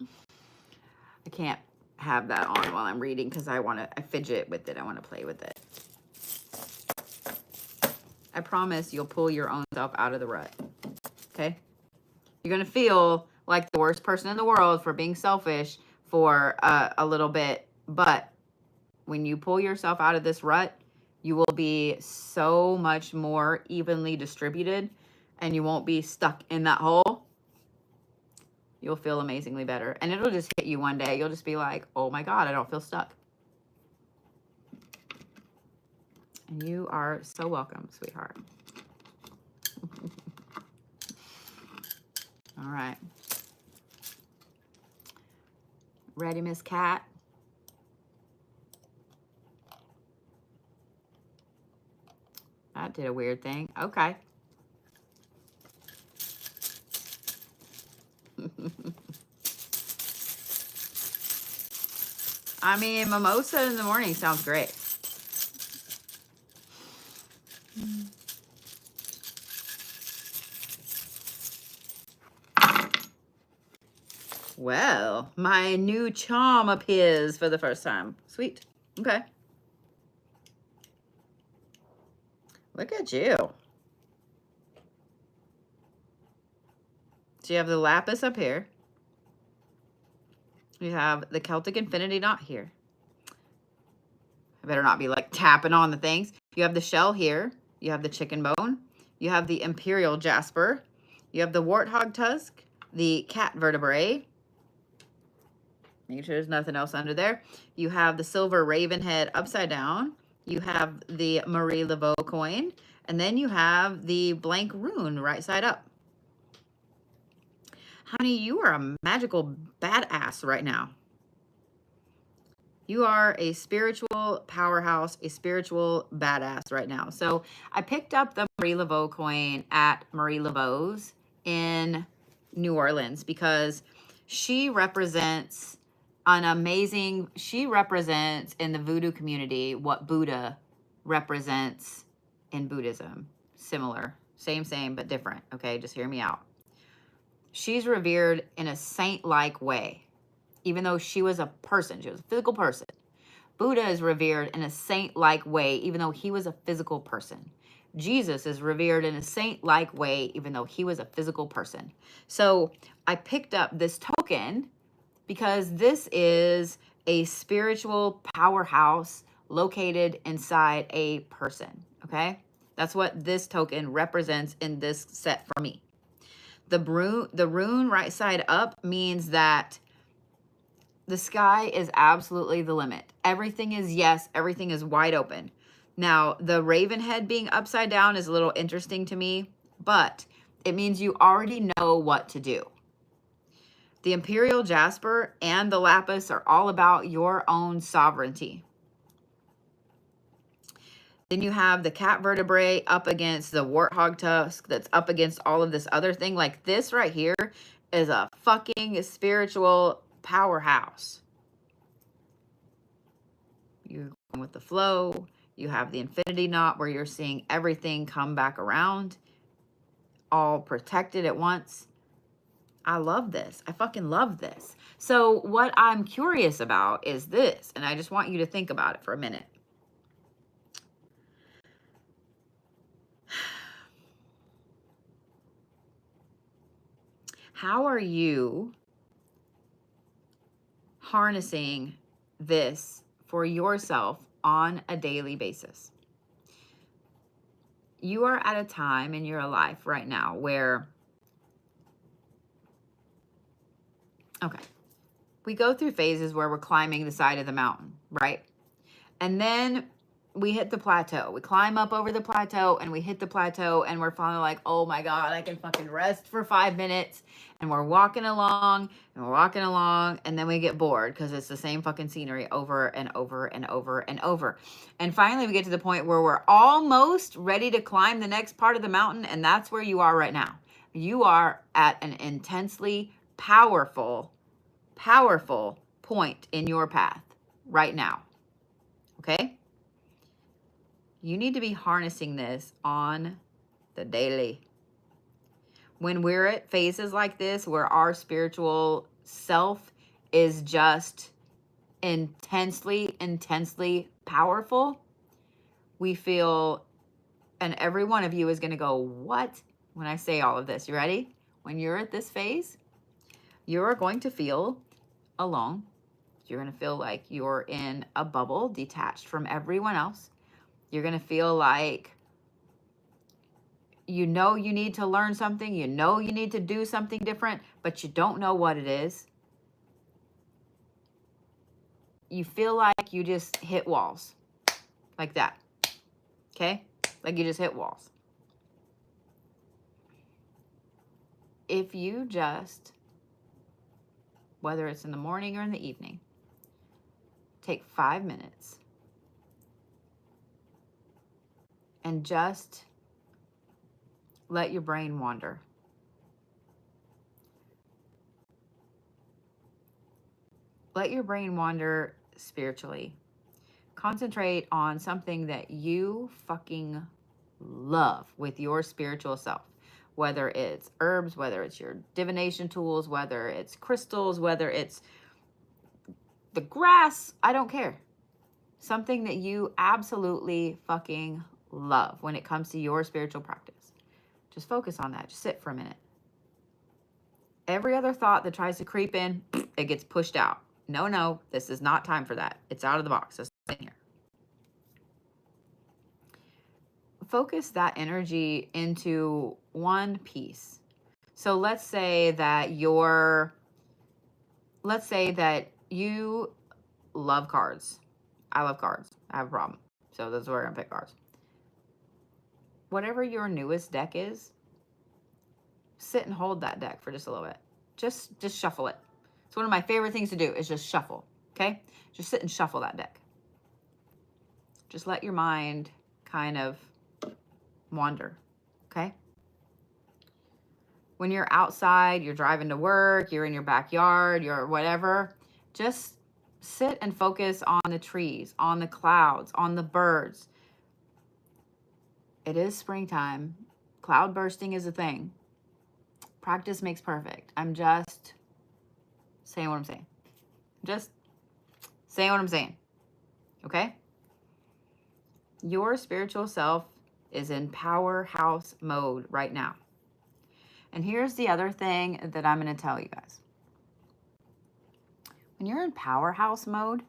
I can't have that on while I'm reading because I fidget with it. I want to play with it. I promise you'll pull your own self out of the rut. Okay? You're going to feel like the worst person in the world for being selfish for a little bit, but when you pull yourself out of this rut, you will be so much more evenly distributed and you won't be stuck in that hole. You'll feel amazingly better. And it'll just hit you one day. You'll just be like, oh my God, I don't feel stuck. And you are so welcome, sweetheart. All right. Ready, Miss Cat? That did a weird thing. Okay. I mean, mimosa in the morning sounds great. Well, my new charm appears for the first time. Sweet. Okay. Look at you. So you have the lapis up here. You have the Celtic infinity knot here. I better not be like tapping on the things. You have the shell here. You have the chicken bone. You have the imperial jasper. You have the warthog tusk, the cat vertebrae. Make sure there's nothing else under there. You have the silver raven head upside down. You have the Marie Laveau coin. And then you have the blank rune right side up. Honey, you are a magical badass right now. You are a spiritual powerhouse, a spiritual badass right now. So I picked up the Marie Laveau coin at Marie Laveau's in New Orleans because she represents she represents in the voodoo community what Buddha represents in Buddhism. Similar, same, but different. Okay, just hear me out. She's revered in a saint-like way. Even though she was a person, she was a physical person. Buddha is revered in a saint-like way, even though he was a physical person. Jesus is revered in a saint-like way, even though he was a physical person. So I picked up this token because this is a spiritual powerhouse located inside a person, okay? That's what this token represents in this set for me. The rune right side up means that the sky is absolutely the limit. Everything is yes. Everything is wide open. Now, the raven head being upside down is a little interesting to me, but it means you already know what to do. The imperial jasper and the lapis are all about your own sovereignty. Then you have the cat vertebrae up against the warthog tusk that's up against all of this other thing. Like this right here is a fucking spiritual powerhouse. You're going with the flow. You have the infinity knot where you're seeing everything come back around, all protected at once. I love this. I fucking love this. So what I'm curious about is this, and I just want you to think about it for a minute. How are you harnessing this for yourself on a daily basis? You are at a time in your life right now where, okay, we go through phases where we're climbing the side of the mountain, right? And then we hit the plateau. We climb up over the plateau and we hit the plateau and we're finally like, oh my God, I can fucking rest for 5 minutes. And we're walking along and we're walking along and then we get bored because it's the same fucking scenery over and over and over and over. And finally we get to the point where we're almost ready to climb the next part of the mountain. And that's where you are right now. You are at an intensely powerful point in your path right now. Okay? You need to be harnessing this on the daily. When we're at phases like this, where our spiritual self is just intensely powerful, we feel, and every one of you is going to go, what? When I say all of this, you ready? When you're at this phase, you're going to feel alone. You're going to feel like you're in a bubble, detached from everyone else. You're going to feel like you know you need to learn something, you know you need to do something different, but you don't know what it is. You feel like you just hit walls. Like that. Okay? Like you just hit walls. If you just, whether it's in the morning or in the evening, take 5 minutes and just let your brain wander. Let your brain wander spiritually. Concentrate on something that you fucking love with your spiritual self. Whether it's herbs, whether it's your divination tools, whether it's crystals, whether it's the grass, I don't care. Something that you absolutely fucking love when it comes to your spiritual practice. Just focus on that. Just sit for a minute. Every other thought that tries to creep in, it gets pushed out. No, this is not time for that. It's out of the box. It's in here. Focus that energy into one piece. So let's say that you love cards. I love cards. I have a problem. So this is where I'm gonna pick cards. Whatever your newest deck is, sit and hold that deck for just a little bit. Just shuffle it. It's one of my favorite things to do is just shuffle, okay? Just sit and shuffle that deck. Just let your mind kind of wander, okay? When you're outside, you're driving to work, you're in your backyard, you're whatever, just sit and focus on the trees, on the clouds, on the birds. It is springtime. Cloud bursting is a thing. Practice makes perfect. I'm just saying what I'm saying. Just saying what I'm saying. Okay? Your spiritual self is in powerhouse mode right now. And here's the other thing that I'm going to tell you guys. When you're in powerhouse mode,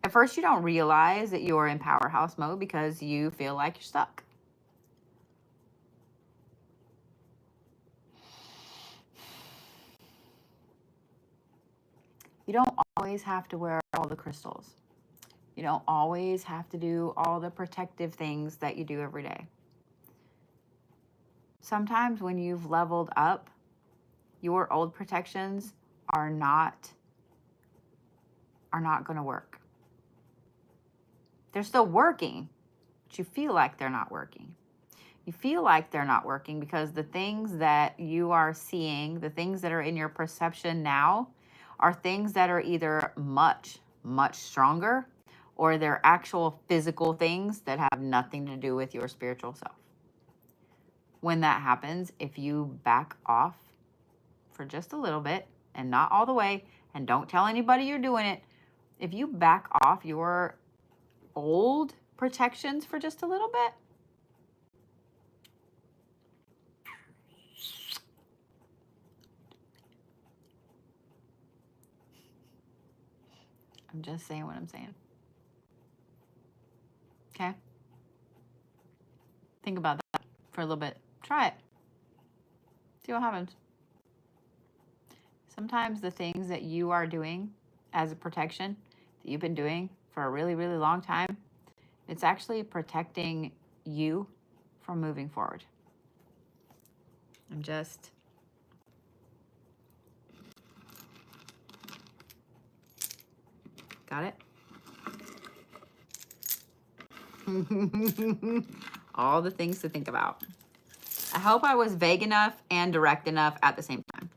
at first you don't realize that you're in powerhouse mode because you feel like you're stuck. You don't always have to wear all the crystals. You don't always have to do all the protective things that you do every day. Sometimes when you've leveled up, your old protections are not going to work. They're still working, but you feel like they're not working. You feel like they're not working because the things that you are seeing, the things that are in your perception now, are things that are either much stronger or they're actual physical things that have nothing to do with your spiritual self. When that happens, if you back off for just a little bit and not all the way, and don't tell anybody you're doing it, if you back off your old protections for just a little bit, I'm just saying what I'm saying. Okay? Think about that for a little bit. Try it. See what happens. Sometimes the things that you are doing as a protection that you've been doing for a really, really long time, it's actually protecting you from moving forward. I'm just... Got it? All the things to think about. I hope I was vague enough and direct enough at the same time.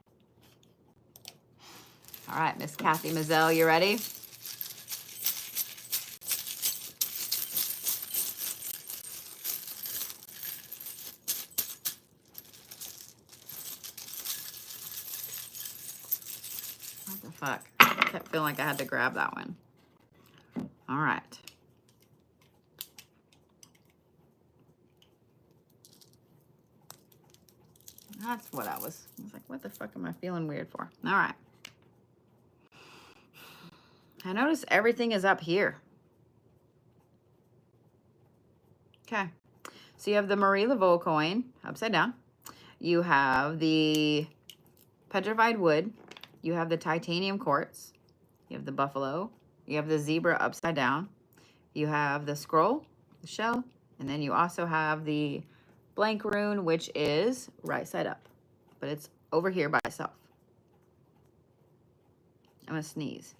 All right, Miss Kathy Mazzell, you ready? What the fuck? I kept feeling like I had to grab that one. All right. That's what I was like, what the fuck am I feeling weird for? All right. I notice everything is up here. Okay. So you have the Marie Laveau coin upside down. You have the petrified wood. You have the titanium quartz. You have the buffalo. You have the zebra upside down. You have the scroll, the shell. And then you also have the blank rune, which is right side up. But it's over here by itself. I'm going to sneeze.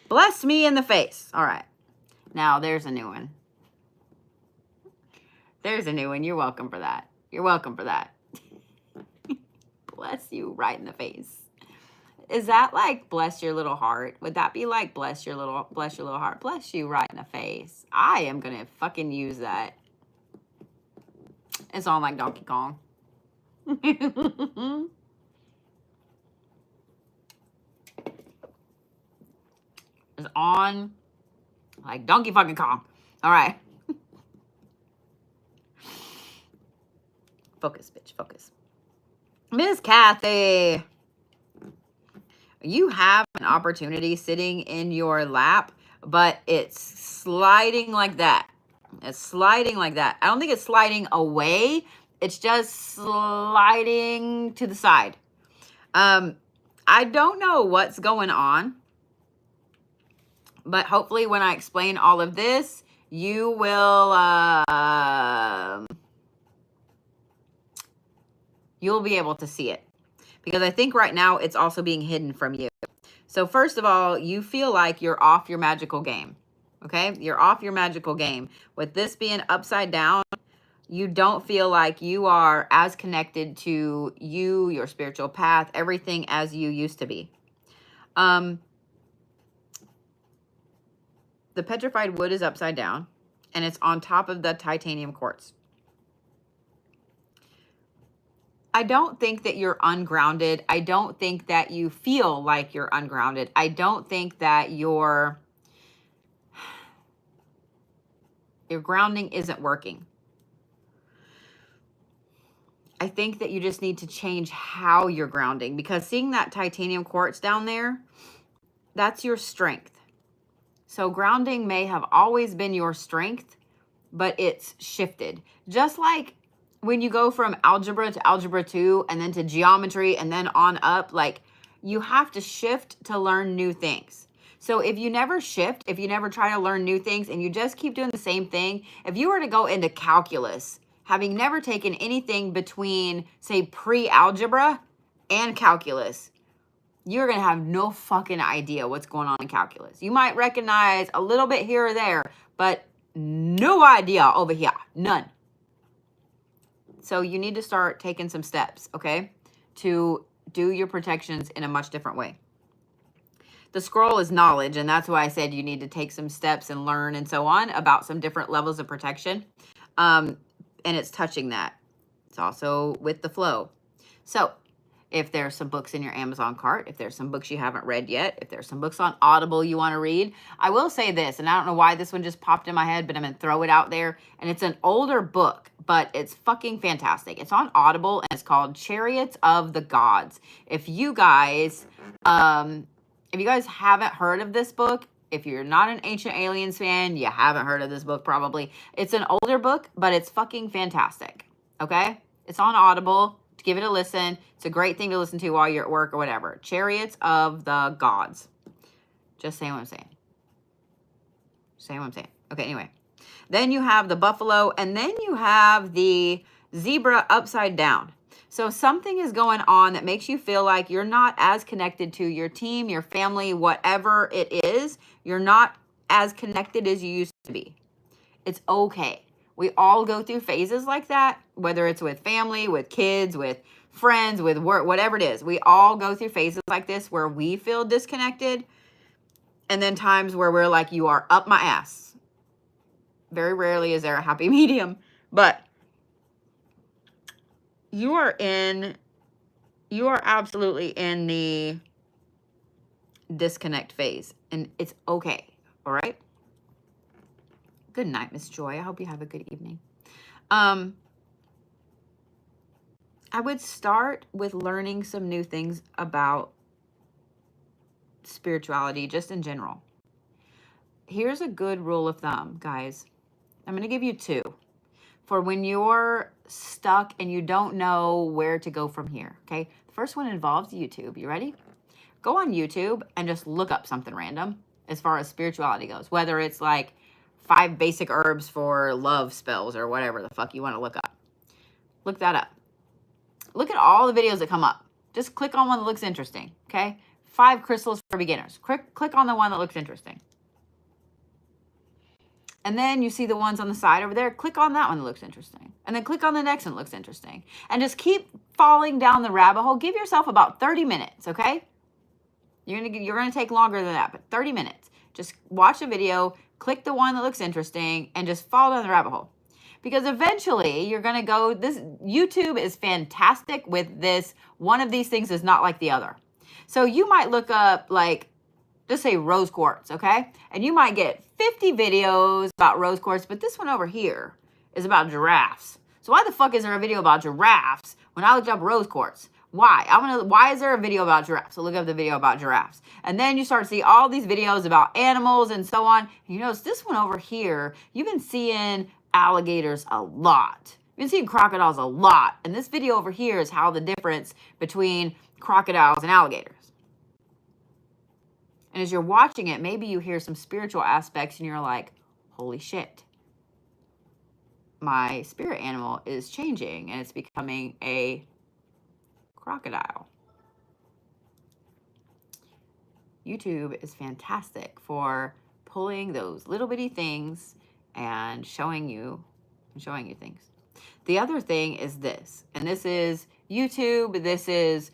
Bless me in the face. All right. Now, there's a new one. There's a new one. You're welcome for that. You're welcome for that. Bless you right in the face. Is that like bless your little heart? Would that be like bless your little heart? Bless you right in the face. I am going to fucking use that. It's on like Donkey Kong. It's on like Donkey fucking Kong. All right. Focus, bitch, focus. Miss Kathy, you have an opportunity sitting in your lap, but it's sliding like that. It's sliding like that. I don't think it's sliding away. It's just sliding to the side. I don't know what's going on, but hopefully when I explain all of this, you will, you'll be able to see it. Because I think right now it's also being hidden from you. So first of all, you feel like you're off your magical game. Okay? You're off your magical game. With this being upside down, you don't feel like you are as connected to you, your spiritual path, everything as you used to be. The petrified wood is upside down, and it's on top of the titanium quartz. I don't think that you're ungrounded. I don't think that you feel like you're ungrounded. I don't think that your grounding isn't working. I think that you just need to change how you're grounding, because seeing that titanium quartz down there, that's your strength. So grounding may have always been your strength, but it's shifted. Just like when you go from algebra to algebra 2 and then to geometry and then on up, like you have to shift to learn new things. So if you never shift, if you never try to learn new things and you just keep doing the same thing, if you were to go into calculus, having never taken anything between, say, pre-algebra and calculus, you're going to have no fucking idea what's going on in calculus. You might recognize a little bit here or there, but no idea over here. None. So you need to start taking some steps, okay, to do your protections in a much different way. The scroll is knowledge, and that's why I said you need to take some steps and learn and so on about some different levels of protection. And it's touching that. It's also with the flow. So if there's some books in your Amazon cart, if there's some books you haven't read yet, if there's some books on Audible you want to read. I will say this, and I don't know why this one just popped in my head, but I'm going to throw it out there. And it's an older book, but it's fucking fantastic. It's on Audible, and it's called Chariots of the Gods. If you guys haven't heard of this book, if you're not an Ancient Aliens fan, you haven't heard of this book probably. It's an older book, but it's fucking fantastic. Okay? It's on Audible. Give it a listen. It's a great thing to listen to while you're at work or whatever. Chariots of the Gods. Just saying what I'm saying. Saying what I'm saying. Okay, anyway. Then you have the buffalo, and then you have the zebra upside down. So something is going on that makes you feel like you're not as connected to your team, your family, whatever it is. You're not as connected as you used to be. It's okay. We all go through phases like that, whether it's with family, with kids, with friends, with work, whatever it is. We all go through phases like this where we feel disconnected, and then times where we're like, you are up my ass. Very rarely is there a happy medium, but you are absolutely in the disconnect phase, and it's okay. All right. Good night, Miss Joy. I hope you have a good evening. I would start with learning some new things about spirituality, just in general. Here's a good rule of thumb, guys. I'm going to give you 2 for when you're stuck and you don't know where to go from here. Okay. The first one involves YouTube. You ready? Go on YouTube and just look up something random as far as spirituality goes, whether it's like 5 basic herbs for love spells or whatever the fuck you want to look up. Look that up. Look at all the videos that come up. Just click on one that looks interesting, okay? 5 crystals for beginners. Click on the one that looks interesting. And then you see the ones on the side over there. Click on that one that looks interesting. And then click on the next one that looks interesting. And just keep falling down the rabbit hole. Give yourself about 30 minutes, okay? You're gonna take longer than that, but 30 minutes. Just watch a video, click the one that looks interesting, and just fall down the rabbit hole. Because eventually you're going to go, this YouTube is fantastic with this. One of these things is not like the other. So you might look up, like, just say rose quartz, okay? And you might get 50 videos about rose quartz, but this one over here is about giraffes. So why the fuck is there a video about giraffes when I looked up rose quartz? Why? Why is there a video about giraffes? So look up the video about giraffes. And then you start to see all these videos about animals and so on. And you notice this one over here, you've been seeing alligators a lot. You've been seeing crocodiles a lot. And this video over here is how the difference between crocodiles and alligators. And as you're watching it, maybe you hear some spiritual aspects and you're like, holy shit. My spirit animal is changing and it's becoming a crocodile. YouTube is fantastic for pulling those little bitty things and showing you things. The other thing is this, and this is YouTube, this is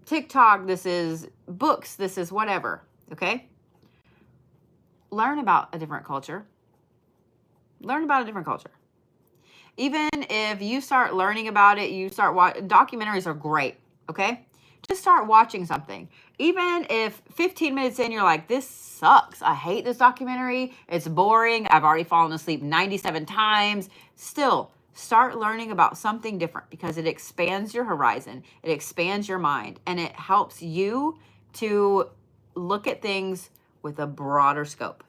TikTok, this is books, this is whatever, okay? Learn about a different culture. Learn about a different culture. Even if you start learning about it, you start watching, documentaries are great, okay? Just start watching something. Even if 15 minutes in, you're like, this sucks. I hate this documentary. It's boring. I've already fallen asleep 97 times. Still, start learning about something different because it expands your horizon. It expands your mind. And it helps you to look at things with a broader scope.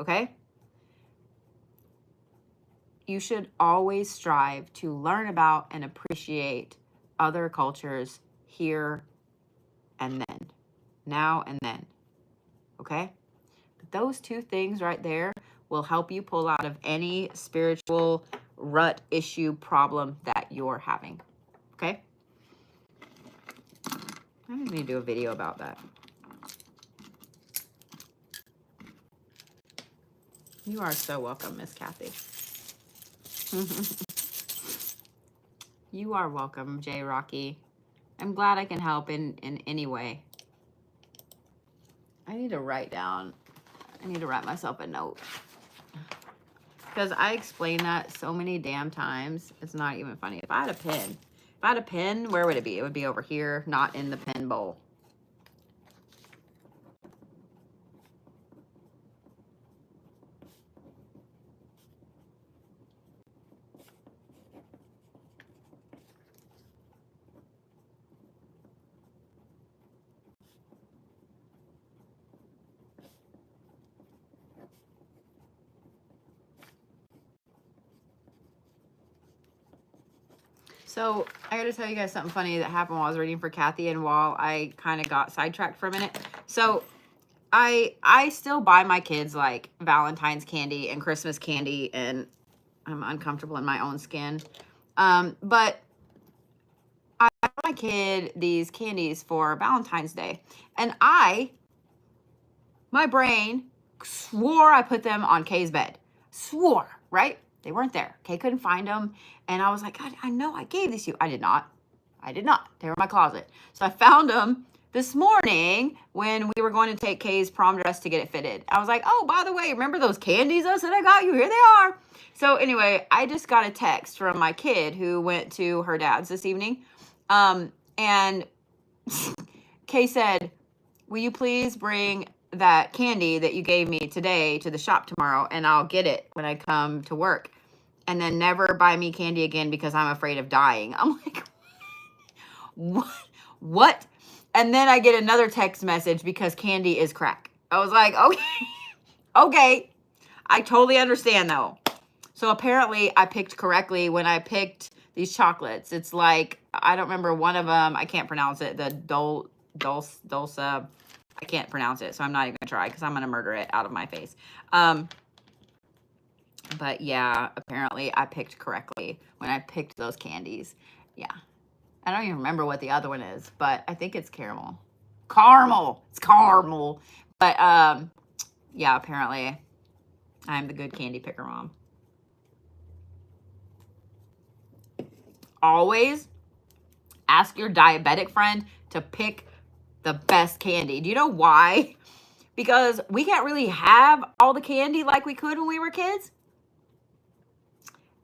Okay? You should always strive to learn about and appreciate other cultures here and then, now and then, okay? But those 2 things right there will help you pull out of any spiritual rut, issue, problem that you're having, okay? I need to do a video about that. You are so welcome, Miss Kathy. You are welcome, J. Rocky. I'm glad I can help in any way. I need to write myself a note. Because I explain that so many damn times. It's not even funny. If I had a pen I had a pen, where would it be? It would be over here, not in the pen bowl. So I got to tell you guys something funny that happened while I was reading for Kathy and while I kind of got sidetracked for a minute. So I still buy my kids like Valentine's candy and Christmas candy, and I'm uncomfortable in my own skin. But I bought my kid these candies for Valentine's Day, and my brain swore I put them on Kay's bed. Swore, right? They weren't there. Kay couldn't find them. And I was like, God, I know I gave these to you. I did not. They were in my closet. So I found them this morning when we were going to take Kay's prom dress to get it fitted. I was like, oh, by the way, remember those candies I said I got you? Here they are. So anyway, I just got a text from my kid who went to her dad's this evening. And Kay said, will you please bring that candy that you gave me today to the shop tomorrow, and I'll get it when I come to work, and then never buy me candy again because I'm afraid of dying. I'm like, what? And then I get another text message because candy is crack. I was like, okay. I totally understand though. So apparently I picked correctly when I picked these chocolates. It's like, I don't remember one of them. I can't pronounce it. The Dulce. I can't pronounce it, so I'm not even gonna try because I'm gonna murder it out of my face. But yeah, apparently I picked correctly when I picked those candies. Yeah. I don't even remember what the other one is, but I think it's caramel. It's caramel. But yeah, apparently I'm the good candy picker mom. Always ask your diabetic friend to pick the best candy. Do you know why? Because we can't really have all the candy like we could when we were kids.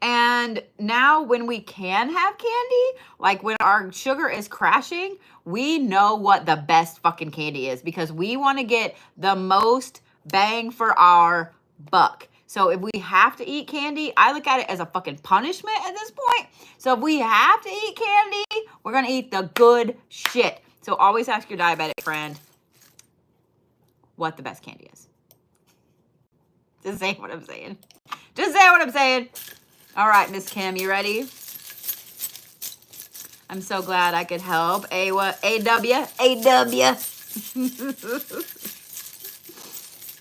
And now when we can have candy, like when our sugar is crashing, we know what the best fucking candy is because we want to get the most bang for our buck. So if we have to eat candy, I look at it as a fucking punishment at this point. So if we have to eat candy, we're going to eat the good shit. So always ask your diabetic friend what the best candy is. Just say what I'm saying. All right, Miss Kim, you ready? I'm so glad I could help. A-W.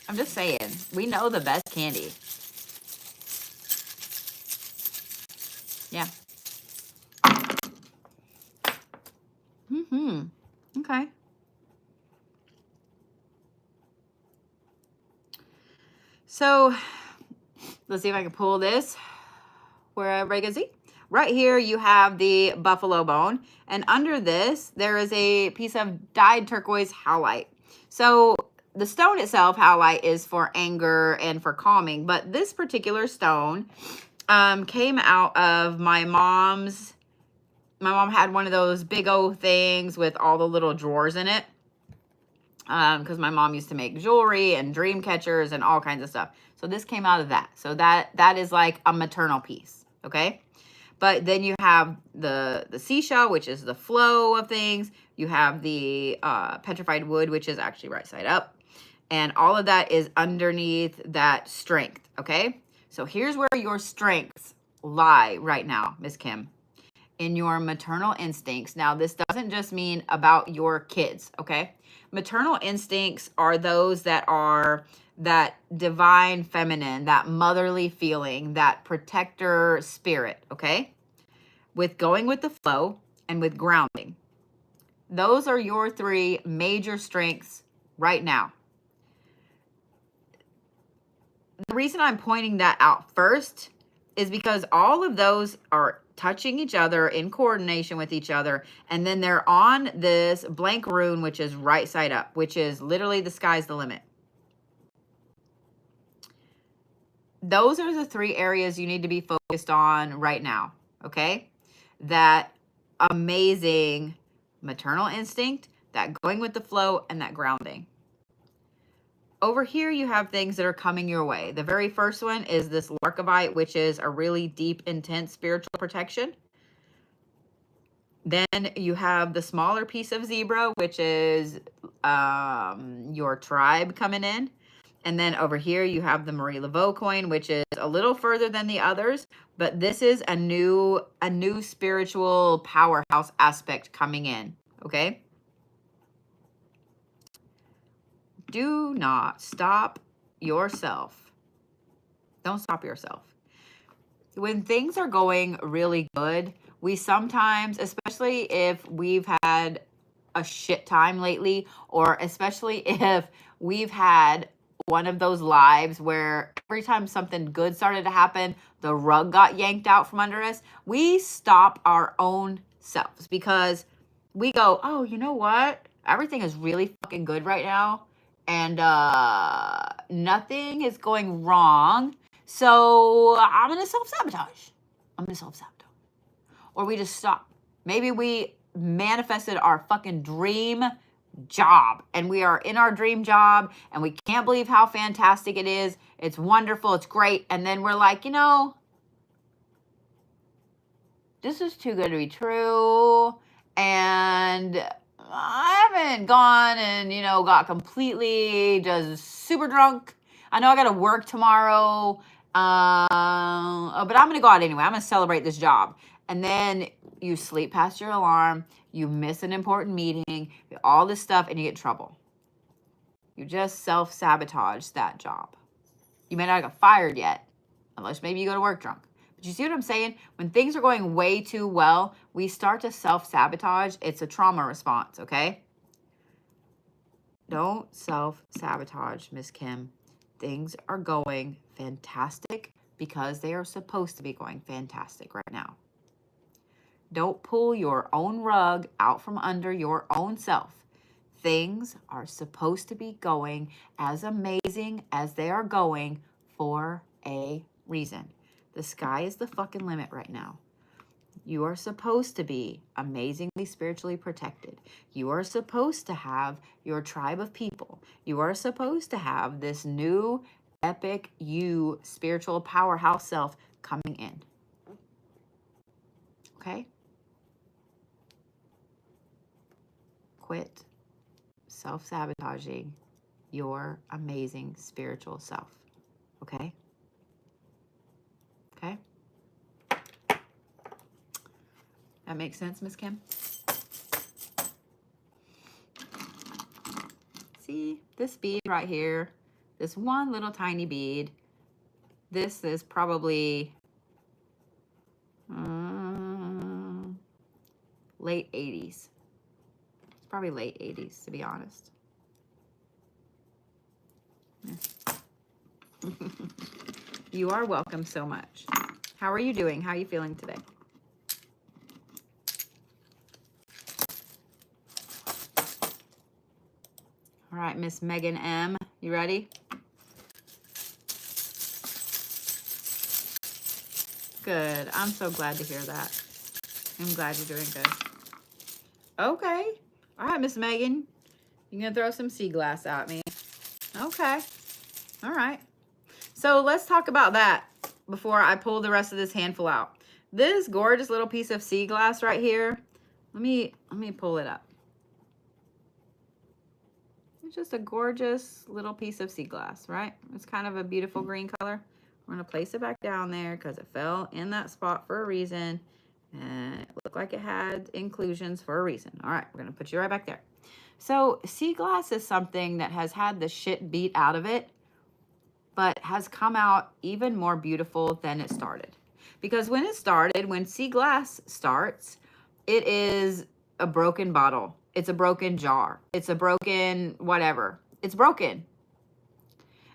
I'm just saying, we know the best candy. Yeah. Okay. So let's see if I can pull this where everybody can see. Right here, you have the buffalo bone. And under this, there is a piece of dyed turquoise howlite. So the stone itself, howlite, is for anger and for calming. But this particular stone came out of my mom's. My mom had one of those big old things with all the little drawers in it. Because my mom used to make jewelry and dream catchers and all kinds of stuff. So this came out of that. So that is like a maternal piece, okay? But then you have the seashell, which is the flow of things. You have the petrified wood, which is actually right side up. And all of that is underneath that strength, okay? So here's where your strengths lie right now, Miss Kim. In your maternal instincts. Now, this doesn't just mean about your kids, okay? Maternal instincts are those that are that divine feminine, that motherly feeling, that protector spirit, okay? With going with the flow and with grounding. Those are your three major strengths right now. The reason I'm pointing that out first is because all of those are touching each other in coordination with each other. And then they're on this blank rune, which is right side up, which is literally the sky's the limit. Those are the three areas you need to be focused on right now. Okay. That amazing maternal instinct, that going with the flow, and that grounding. Over here, you have things that are coming your way. The very first one is this Larkavite, which is a really deep, intense spiritual protection. Then you have the smaller piece of zebra, which is your tribe coming in. And then over here, you have the Marie Laveau coin, which is a little further than the others. But this is a new spiritual powerhouse aspect coming in, okay? Do not stop yourself. Don't stop yourself. When things are going really good, we sometimes, especially if we've had a shit time lately, or especially if we've had one of those lives where every time something good started to happen, the rug got yanked out from under us, we stop our own selves because we go, oh, you know what? Everything is really fucking good right now. And nothing is going wrong. So I'm going to self-sabotage. Or we just stop. Maybe we manifested our fucking dream job and we are in our dream job and we can't believe how fantastic it is. It's wonderful. It's great. And then we're like, you know, this is too good to be true. And I haven't gone and, you know, got completely just super drunk. I know I got to work tomorrow, but I'm going to go out anyway. I'm going to celebrate this job. And then you sleep past your alarm. You miss an important meeting, all this stuff, and you get in trouble. You just self-sabotage that job. You may not have got fired yet, unless maybe you go to work drunk. But you see what I'm saying? When things are going way too well, we start to self-sabotage. It's a trauma response, okay? Don't self-sabotage, Miss Kim. Things are going fantastic because they are supposed to be going fantastic right now. Don't pull your own rug out from under your own self. Things are supposed to be going as amazing as they are going for a reason. The sky is the fucking limit right now. You are supposed to be amazingly spiritually protected. You are supposed to have your tribe of people. You are supposed to have this new epic you spiritual powerhouse self coming in. Okay? Quit self-sabotaging your amazing spiritual self. Okay? Okay? That makes sense, Miss Kim? See, this bead right here, this one little tiny bead, this is probably late 80s. It's probably late 80s, to be honest. Yeah. You are welcome so much. How are you doing? How are you feeling today? All right, Miss Megan M, you ready? Good. I'm so glad to hear that. I'm glad you're doing good. Okay. All right, Miss Megan. You gonna throw some sea glass at me? Okay. All right. So let's talk about that before I pull the rest of this handful out. This gorgeous little piece of sea glass right here. Let me pull it up. It's just a gorgeous little piece of sea glass, right? It's kind of a beautiful green color. We're going to place it back down there because it fell in that spot for a reason. And it looked like it had inclusions for a reason. All right, we're going to put you right back there. So sea glass is something that has had the shit beat out of it, but has come out even more beautiful than it started. Because when it started, when sea glass starts, it is a broken bottle. It's a broken jar. It's a broken whatever. It's broken.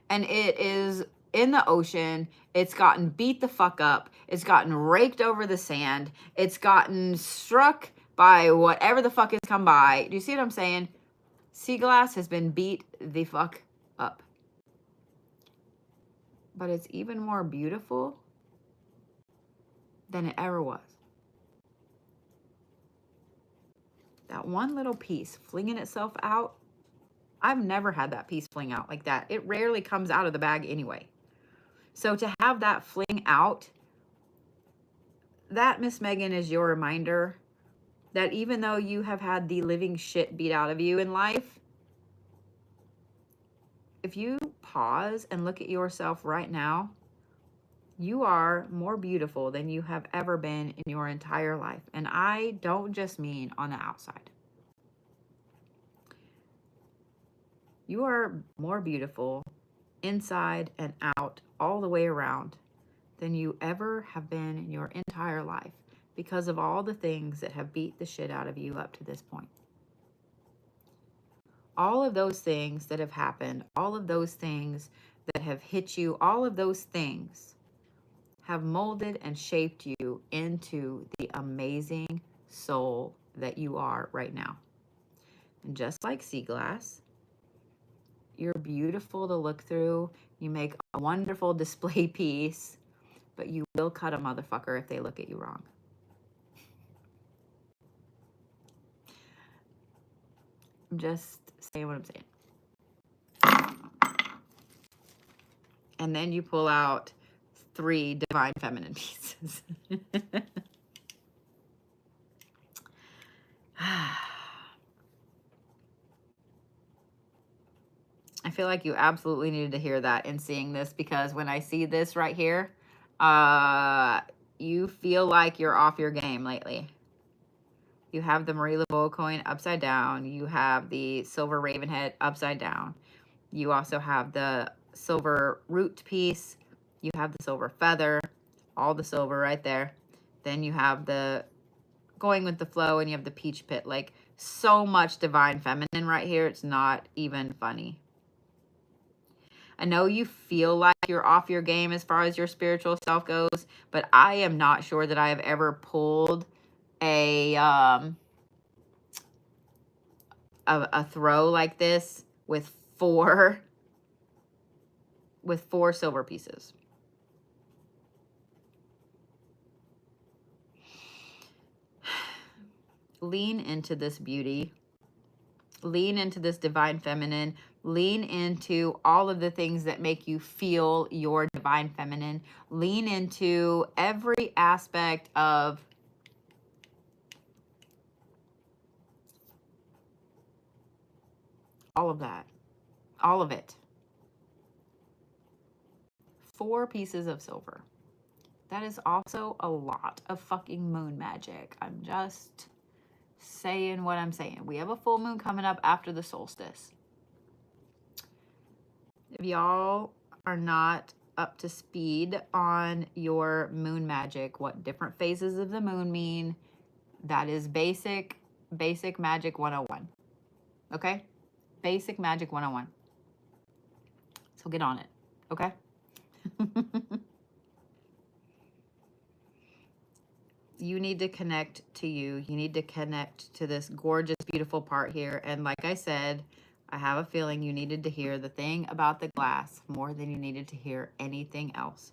And it is in the ocean. It's gotten beat the fuck up. It's gotten raked over the sand. It's gotten struck by whatever the fuck has come by. Do you see what I'm saying? Sea glass has been beat the fuck up. But it's even more beautiful than it ever was. that one little piece flinging itself out, I've never had that piece fling out like that. It rarely comes out of the bag anyway. So to have that fling out, that, Miss Megan, is your reminder that even though you have had the living shit beat out of you in life, if you pause and look at yourself right now, you are more beautiful than you have ever been in your entire life. And I don't just mean on the outside. You are more beautiful inside and out, all the way around, than you ever have been in your entire life because of all the things that have beat the shit out of you up to this point. All of those things that have happened, all of those things that have hit you, all of those things have molded and shaped you into the amazing soul that you are right now. And just like sea glass, you're beautiful to look through. You make a wonderful display piece, but you will cut a motherfucker if they look at you wrong. I'm just saying what I'm saying. And then you pull out 3 divine feminine pieces. I feel like you absolutely needed to hear that in seeing this, because when I see this right here, you feel like you're off your game lately. You have the Marie Laveau coin upside down. You have the silver raven head upside down. You also have the silver root piece. You have the silver feather, all the silver right there. Then you have the going with the flow, and you have the peach pit. Like, so much divine feminine right here. It's not even funny. I know you feel like you're off your game as far as your spiritual self goes, but I am not sure that I have ever pulled a throw like this with 4 silver pieces. Lean into this beauty. Lean into this divine feminine. Lean into all of the things that make you feel your divine feminine. Lean into every aspect of all of that. All of it. 4 pieces of silver. That is also a lot of fucking moon magic. I'm just saying what I'm saying. We have a full moon coming up after the solstice. If y'all are not up to speed on your moon magic, what different phases of the moon mean, that is basic magic 101. Okay? Basic magic 101. So get on it. Okay? You need to connect to you. You need to connect to this gorgeous, beautiful part here. And like I said, I have a feeling you needed to hear the thing about the glass more than you needed to hear anything else.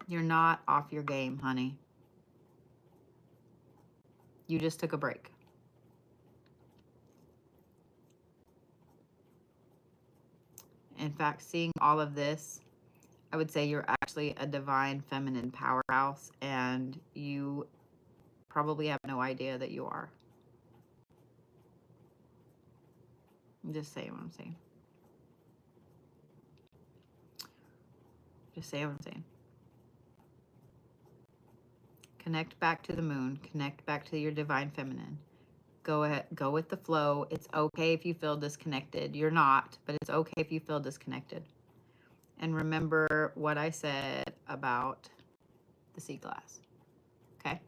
You're not off your game, honey. You just took a break. In fact, seeing all of this, I would say you're actually a divine feminine powerhouse, and you probably have no idea that you are. I'm just saying what I'm saying. Just saying what I'm saying. Connect back to the moon. Connect back to your divine feminine. Go ahead, go with the flow. It's okay if you feel disconnected. You're not, but it's okay if you feel disconnected. And remember what I said about the sea glass. Okay?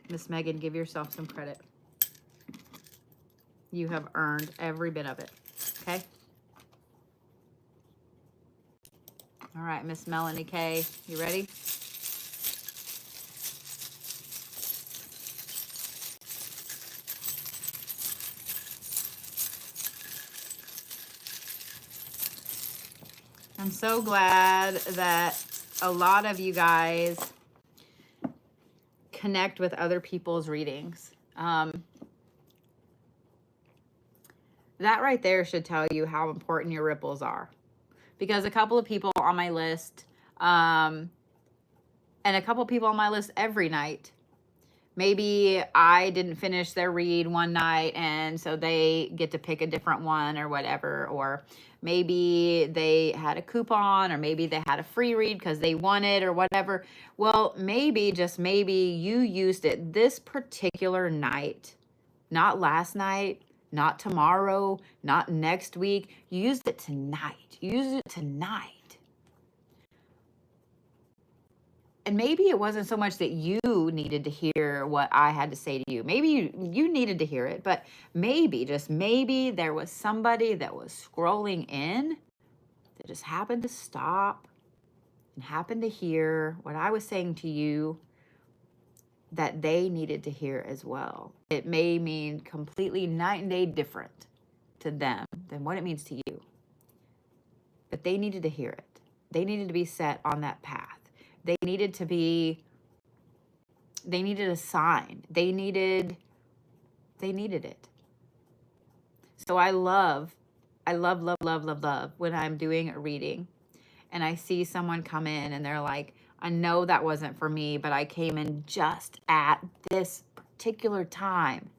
Miss Megan, give yourself some credit. You have earned every bit of it. Okay? All right, Miss Melanie K, you ready? I'm so glad that a lot of you guys connect with other people's readings. That right there should tell you how important your ripples are. Because a couple of people on my list, and a couple of people on my list every night, maybe I didn't finish their read one night and so they get to pick a different one or whatever. Or maybe they had a coupon, or maybe they had a free read because they won it or whatever. Well, maybe, just maybe, you used it this particular night, not last night, not tomorrow, not next week. You used it tonight. You used it tonight. And maybe it wasn't so much that you needed to hear what I had to say to you. Maybe you needed to hear it, but maybe, just maybe, there was somebody that was scrolling in that just happened to stop and happened to hear what I was saying to you, that they needed to hear as well. It may mean completely night and day different to them than what it means to you. But they needed to hear it. They needed to be set on that path. They needed a sign. They needed it. So I love when I'm doing a reading and I see someone come in and they're like, I know that wasn't for me, but I came in just at this particular time.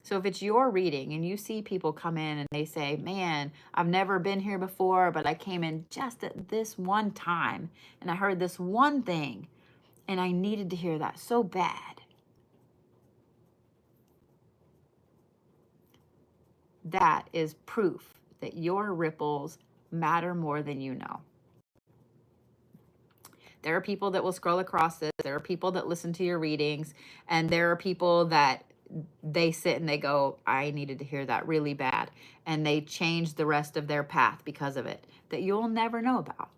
So if it's your reading and you see people come in and they say, man, I've never been here before, but I came in just at this one time and I heard this one thing and I needed to hear that so bad. That is proof that your ripples matter more than you know. There are people that will scroll across this. There are people that listen to your readings. And there are people that they sit and they go, I needed to hear that really bad. And they change the rest of their path because of it, that you'll never know about.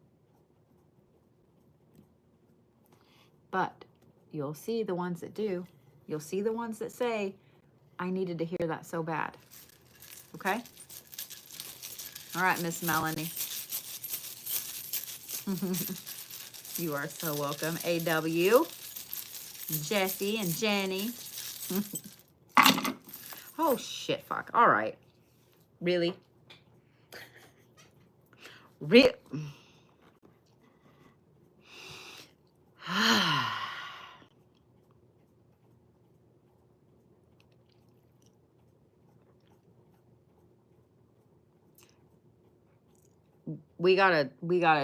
But you'll see the ones that do. You'll see the ones that say, I needed to hear that so bad. Okay? All right, Miss Melanie. You are so welcome. AW, Jesse, and Jenny. Oh, shit, fuck. All right. Really? We gotta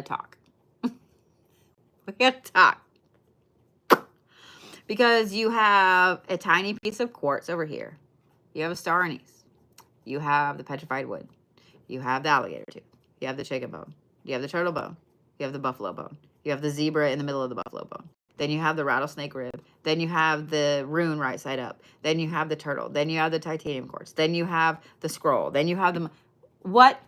talk. We gotta talk. Because you have a tiny piece of quartz over here. You have a star anise. You have the petrified wood. You have the alligator tooth. You have the chicken bone. You have the turtle bone. You have the buffalo bone. You have the zebra in the middle of the buffalo bone. Then you have the rattlesnake rib. Then you have the rune right side up. Then you have the turtle. Then you have the titanium quartz. Then you have the scroll. Then you have the... What?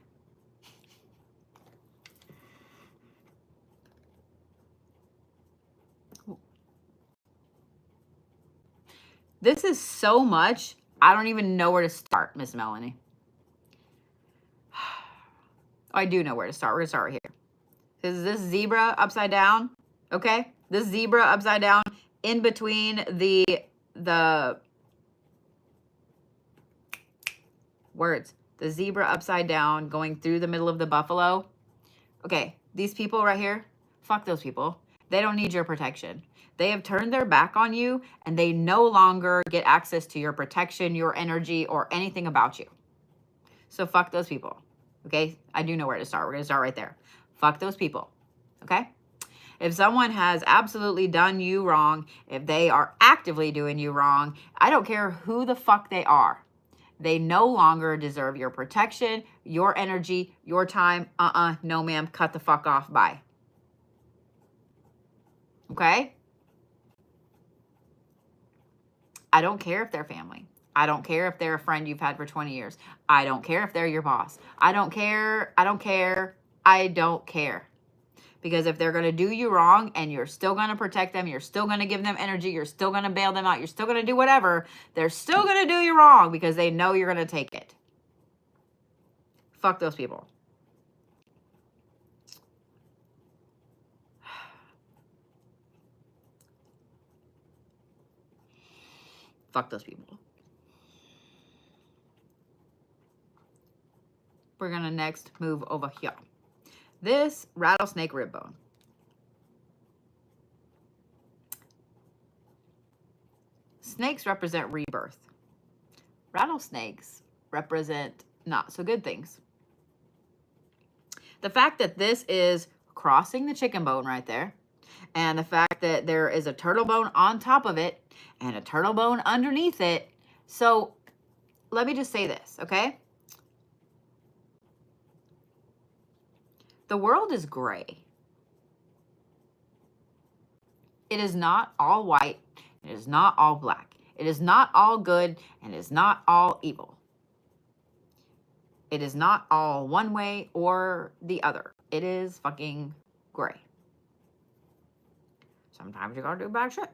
This is so much, I don't even know where to start, Miss Melanie. I do know where to start. We're going to start right here. Is this zebra upside down? Okay? This zebra upside down in between the words. The zebra upside down going through the middle of the buffalo. Okay, these people right here, fuck those people. They don't need your protection. They have turned their back on you and they no longer get access to your protection, your energy, or anything about you. So fuck those people. Okay? I do know where to start. We're going to start right there. Fuck those people. Okay? If someone has absolutely done you wrong, if they are actively doing you wrong, I don't care who the fuck they are. They no longer deserve your protection, your energy, your time. No ma'am, cut the fuck off. Bye. Okay? I don't care if they're family. I don't care if they're a friend you've had for 20 years. I don't care if they're your boss. I don't care. I don't care. I don't care. Because if they're going to do you wrong and you're still going to protect them, you're still going to give them energy, you're still going to bail them out, you're still going to do whatever, they're still going to do you wrong because they know you're going to take it. Fuck those people. Fuck those people. We're gonna next move over here. This rattlesnake rib bone. Snakes represent rebirth. Rattlesnakes represent not so good things. The fact that this is crossing the chicken bone right there, and the fact that there is a turtle bone on top of it and a turtle bone underneath it. So let me just say this, okay? The world is gray. It is not all white. It is not all black. It is not all good, and it is not all evil. It is not all one way or the other. It is fucking gray. Sometimes you gotta do bad shit.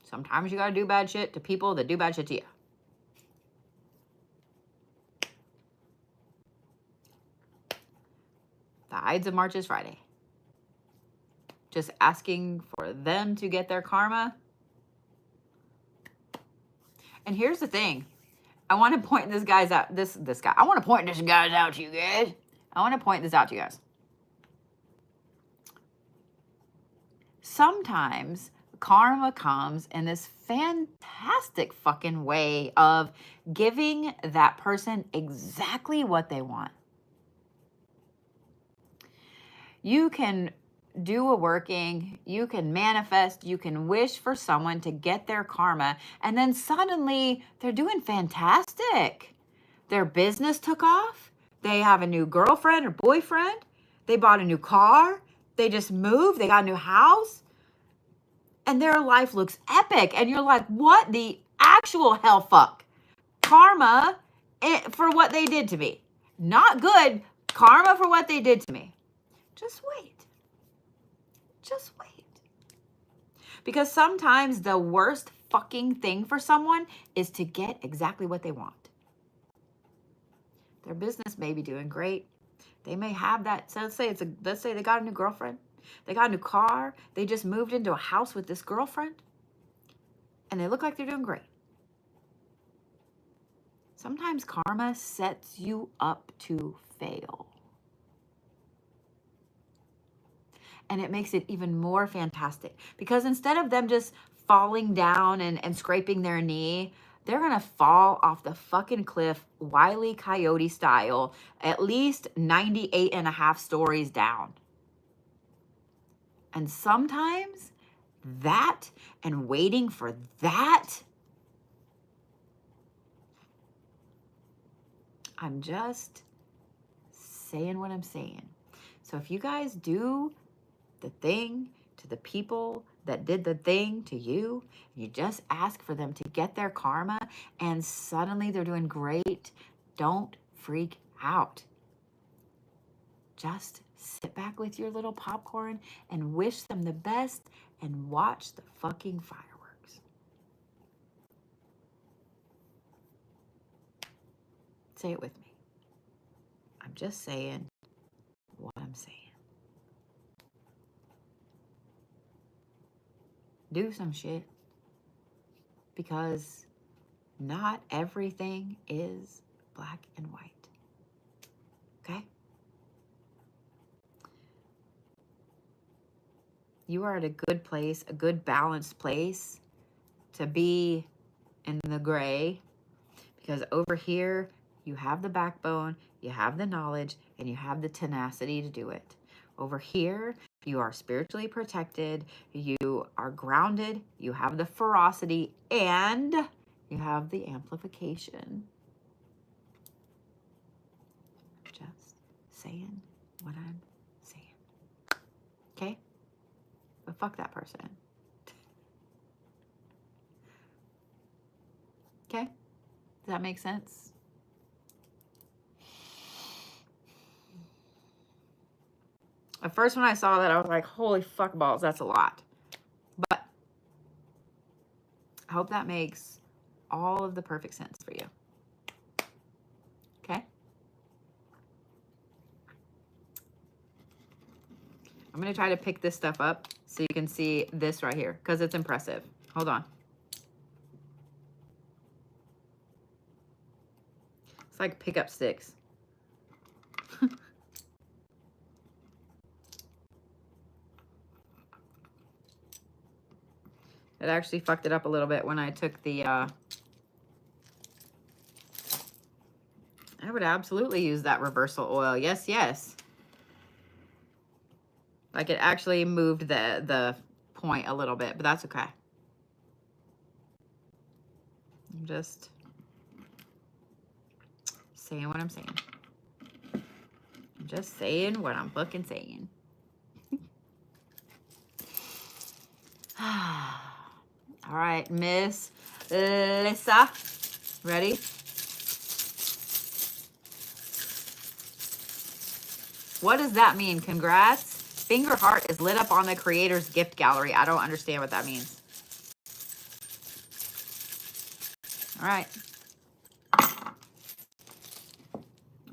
Sometimes you gotta do bad shit to people that do bad shit to you. The Ides of March is Friday. Just asking for them to get their karma. And here's the thing. I want to point this guy's out. This guy. I want to point this guy's out to you guys. I want to point this out to you guys. Sometimes karma comes in this fantastic fucking way of giving that person exactly what they want. You can do a working, you can manifest, you can wish for someone to get their karma, and then suddenly they're doing fantastic. Their business took off. They have a new girlfriend or boyfriend. They bought a new car. They just moved. They got a new house. And their life looks epic. And you're like, what the actual hell fuck? Karma for what they did to me. Not good. Karma for what they did to me. Just wait. Just wait. Because sometimes the worst fucking thing for someone is to get exactly what they want. Their business may be doing great. They may have that. So let's say they got a new girlfriend. They got a new car. They just moved into a house with this girlfriend. And they look like they're doing great. Sometimes karma sets you up to fail. And it makes it even more fantastic. Because instead of them just falling down and scraping their knee, they're going to fall off the fucking cliff, Wile E. Coyote style, at least 98 and a half stories down. And sometimes that and waiting for that, I'm just saying what I'm saying. So if you guys do the thing to the people that did the thing to you, you just ask for them to get their karma and suddenly they're doing great, don't freak out. Just sit back with your little popcorn and wish them the best and watch the fucking fireworks. Say it with me. I'm just saying what I'm saying. Do some shit. Because not everything is black and white. Okay? You are at a good place, a good balanced place to be in the gray. Because over here, you have the backbone, you have the knowledge, and you have the tenacity to do it. Over here, you are spiritually protected, you are grounded, you have the ferocity, and you have the amplification. Just saying what I'm saying. Okay? But fuck that person. Okay? Does that make sense? At first when I saw that, I was like, holy fuck balls, that's a lot. But I hope that makes all of the perfect sense for you. Okay? I'm going to try to pick this stuff up so you can see this right here because it's impressive. Hold on. It's like pickup sticks. It actually fucked it up a little bit when I took the, I would absolutely use that reversal oil. Yes, yes. Like it actually moved the point a little bit, but that's okay. I'm just saying what I'm saying. I'm just saying what I'm fucking saying. All right, Miss Lissa. Ready? What does that mean? Congrats. Finger heart is lit up on the creator's gift gallery. I don't understand what that means. All right.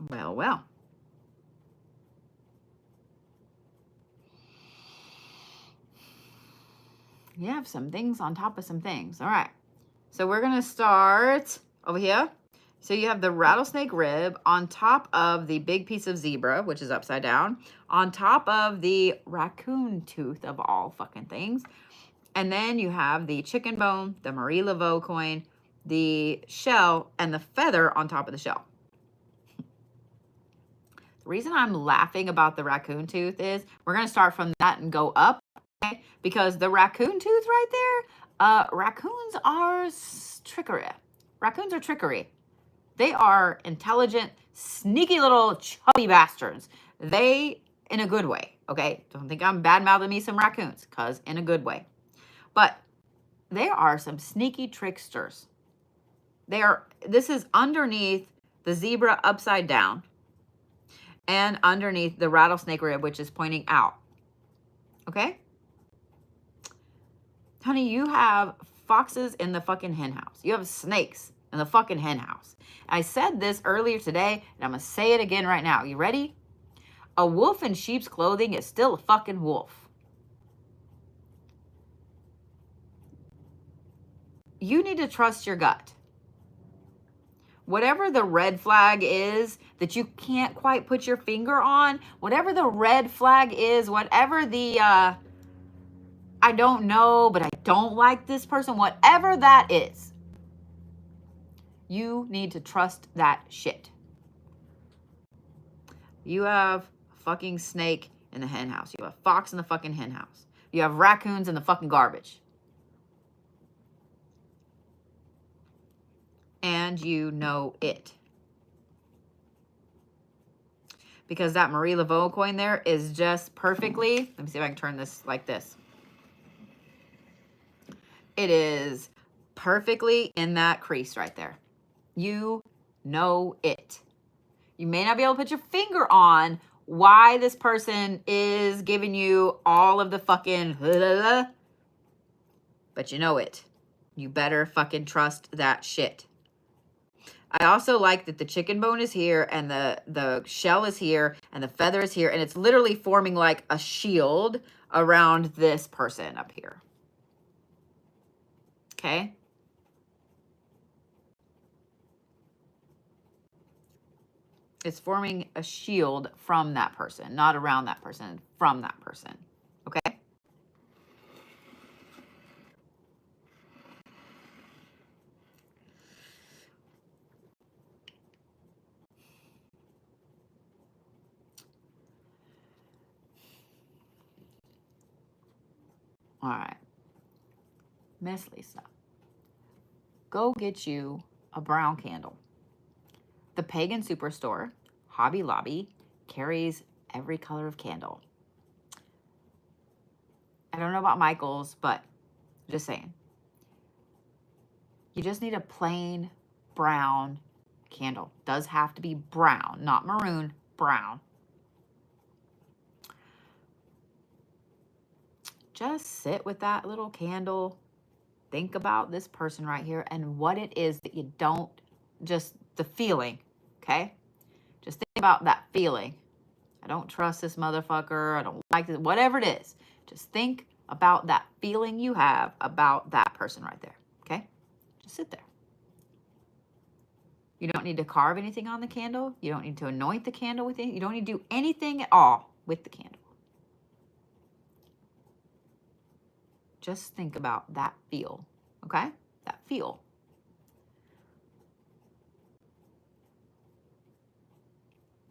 Well, well. You have some things on top of some things. All right. So we're going to start over here. So you have the rattlesnake rib on top of the big piece of zebra, which is upside down, on top of the raccoon tooth of all fucking things. And then you have the chicken bone, the Marie Laveau coin, the shell, and the feather on top of the shell. The reason I'm laughing about the raccoon tooth is we're going to start from that and go up, okay? Because the raccoon tooth right there, raccoons are trickery. Raccoons are trickery. They are intelligent, sneaky little chubby bastards. They, in a good way, okay? Don't think I'm bad-mouthing me some raccoons, because in a good way. But they are some sneaky tricksters. This is underneath the zebra upside down and underneath the rattlesnake rib, which is pointing out. Okay? Honey, you have foxes in the fucking hen house. You have snakes in the fucking hen house. I said this earlier today, and I'm going to say it again right now. You ready? A wolf in sheep's clothing is still a fucking wolf. You need to trust your gut. Whatever the red flag is that you can't quite put your finger on, whatever the red flag is, whatever the, I don't know, but I don't like this person, whatever that is, you need to trust that shit. You have a fucking snake in the hen house. You have a fox in the fucking hen house. You have raccoons in the fucking garbage. And you know it. Because that Marie Laveau coin there is just perfectly, let me see if I can turn this like this. It is perfectly in that crease right there. You know it. You may not be able to put your finger on why this person is giving you all of the fucking, but you know it. You better fucking trust that shit. I also like that the chicken bone is here and the shell is here and the feather is here. And it's literally forming like a shield around this person up here. Okay. It's forming a shield from that person, not around that person, from that person. Okay. All right. Miss Lissa, go get you a brown candle. The Pagan Superstore, Hobby Lobby, carries every color of candle. I don't know about Michael's, but just saying. You just need a plain brown candle. Does have to be brown, not maroon, brown. Just sit with that little candle. Think about this person right here and what it is that you don't, just the feeling, okay? Just think about that feeling. I don't trust this motherfucker. I don't like this, whatever it is. Just think about that feeling you have about that person right there, okay? Just sit there. You don't need to carve anything on the candle. You don't need to anoint the candle with it. You don't need to do anything at all with the candle. Just think about that feel, okay? That feel.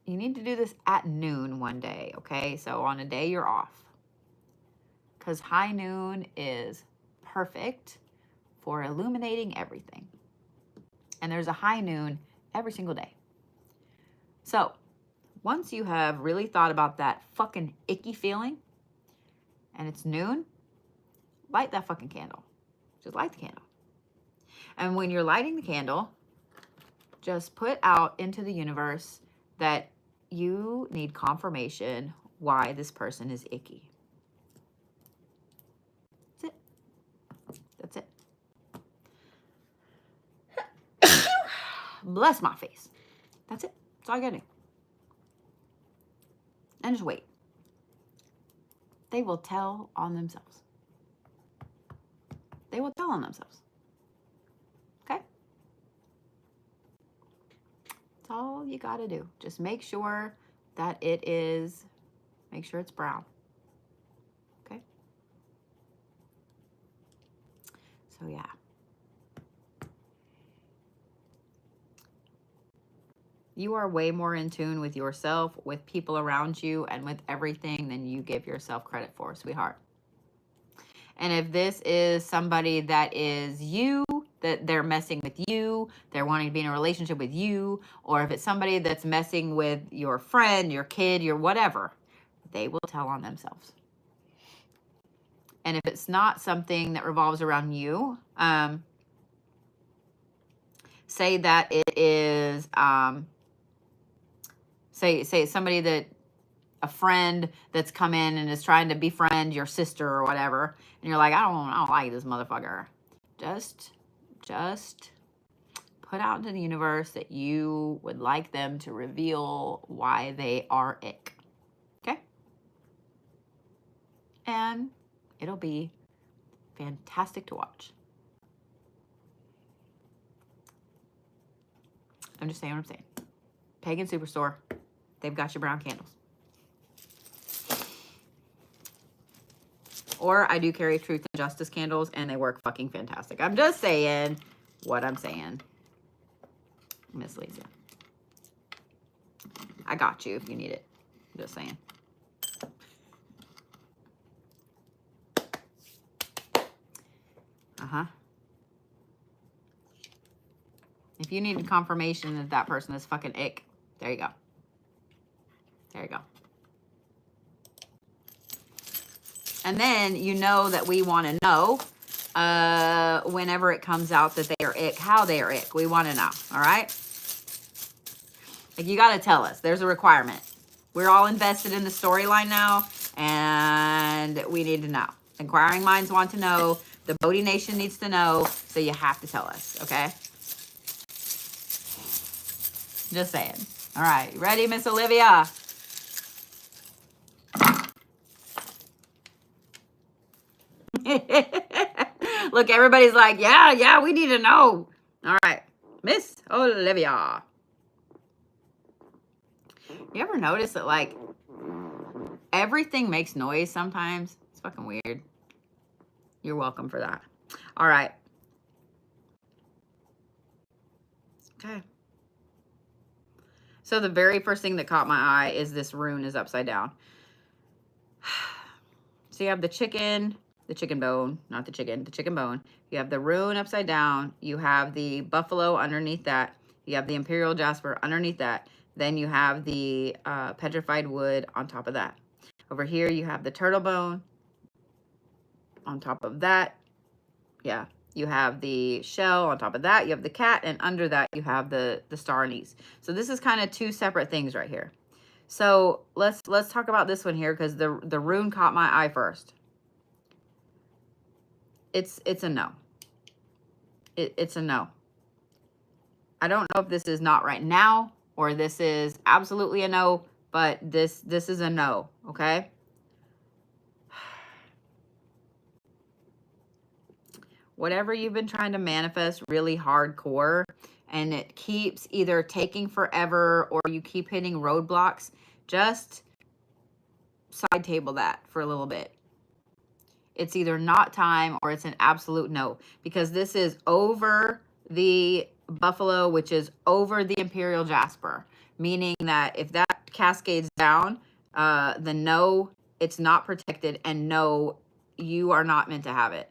You need to do this at noon one day, okay? So on a day you're off. Because high noon is perfect for illuminating everything. And there's a high noon every single day. So once you have really thought about that fucking icky feeling and it's noon, light that fucking candle. Just light the candle. And when you're lighting the candle, just put out into the universe that you need confirmation why this person is icky. That's it. That's it. Bless my face. That's it. That's all you gotta do. And just wait. They will tell on themselves. They will tell on themselves. Okay? That's all you gotta do. Just make sure that make sure it's brown. Okay? So yeah. You are way more in tune with yourself, with people around you, and with everything than you give yourself credit for, sweetheart. And if this is somebody that is you, that they're messing with you, they're wanting to be in a relationship with you, or if it's somebody that's messing with your friend, your kid, your whatever, they will tell on themselves. And if it's not something that revolves around you, say that it is, say it's somebody that, a friend that's come in and is trying to befriend your sister or whatever, and you're like, I don't like this motherfucker. Just put out into the universe that you would like them to reveal why they are ick. Okay? And it'll be fantastic to watch. I'm just saying what I'm saying. Pagan Superstore, they've got your brown candles. Or I do carry Truth and Justice candles, and they work fucking fantastic. I'm just saying what I'm saying. Miss Lisa. I got you if you need it. Just saying. Uh-huh. If you need confirmation that that person is fucking ick, there you go. There you go. And then you know that we want to know whenever it comes out that they are ick, how they are ick. We want to know, all right? Like, you got to tell us. There's a requirement. We're all invested in the storyline now, and we need to know. Inquiring minds want to know. The Bodhi Nation needs to know, so you have to tell us, okay? Just saying. All right, ready, Miss Olivia? Look, everybody's like, yeah, we need to know. All right, Miss Olivia. You ever notice that, like, everything makes noise sometimes? It's fucking weird. You're welcome for that. All right. Okay. So the very first thing that caught my eye is this rune is upside down. So you have the chicken bone, not the chicken bone. You have the rune upside down. You have the buffalo underneath that. You have the imperial jasper underneath that. Then you have the petrified wood on top of that. Over here, you have the turtle bone on top of that. Yeah. You have the shell on top of that. You have the cat, and under that you have the star anise. So this is kind of two separate things right here. So let's talk about this one here, because the rune caught my eye first. It's a no. It's a no. I don't know if this is not right now or this is absolutely a no, but this is a no, okay? Whatever you've been trying to manifest really hardcore, and it keeps either taking forever or you keep hitting roadblocks, just side table that for a little bit. It's either not time or it's an absolute no, because this is over the buffalo, which is over the imperial jasper, meaning that if that cascades down, then no, it's not protected, and no, you are not meant to have it,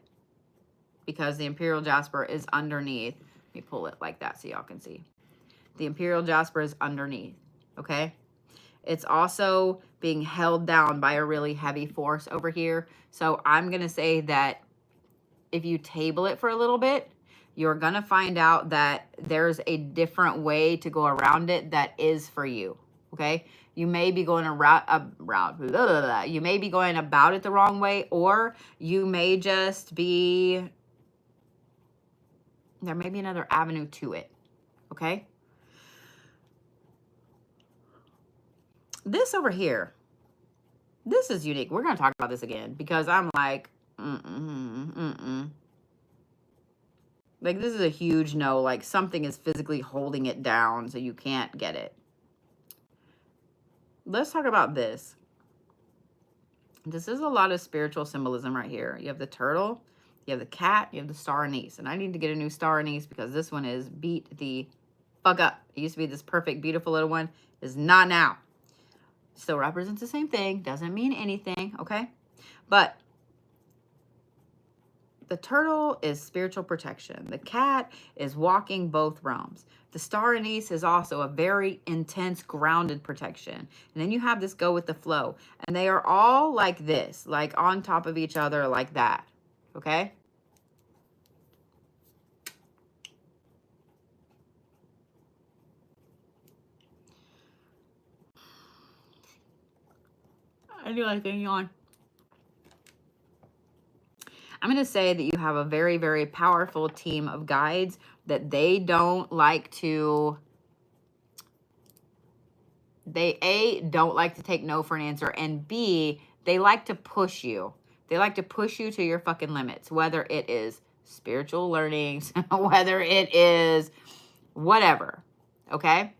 because the imperial jasper is underneath. Let me pull it like that so y'all can see. The imperial jasper is underneath, okay? It's also being held down by a really heavy force over here. So I'm going to say that if you table it for a little bit, you're going to find out that there's a different way to go around it that is for you, okay? You may be going you may be going about it the wrong way, or you may just be, there may be another avenue to it, okay? This over here, this is unique. We're going to talk about this again because I'm like, like, this is a huge no. Like, something is physically holding it down so you can't get it. Let's talk about this. This is a lot of spiritual symbolism right here. You have the turtle, you have the cat, you have the star anise. And I need to get a new star anise because this one is beat the fuck up. It used to be this perfect, beautiful little one. It's not now. Still represents the same thing. Doesn't mean anything, okay? But the turtle is spiritual protection. The cat is walking both realms. The star anise is also a very intense, grounded protection. And then you have this go with the flow. And they are all like this, like on top of each other like that, okay? I do like getting on. I'm going to say that you have a very, very powerful team of guides that they don't like to, they A, don't like to take no for an answer, and B, they like to push you. They like to push you to your fucking limits, whether it is spiritual learnings, whether it is whatever, okay?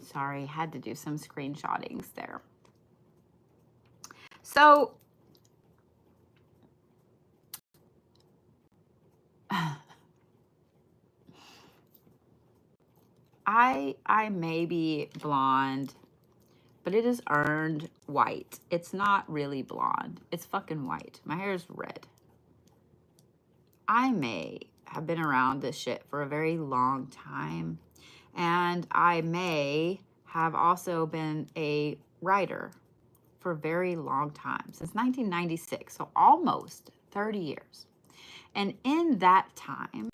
Sorry, had to do some screenshottings there. So, I may be blonde, but it is earned white. It's not really blonde. It's fucking white. My hair is red. I may have been around this shit for a very long time, and I may have also been a writer for a very long time, since 1996, so almost 30 years. And in that time,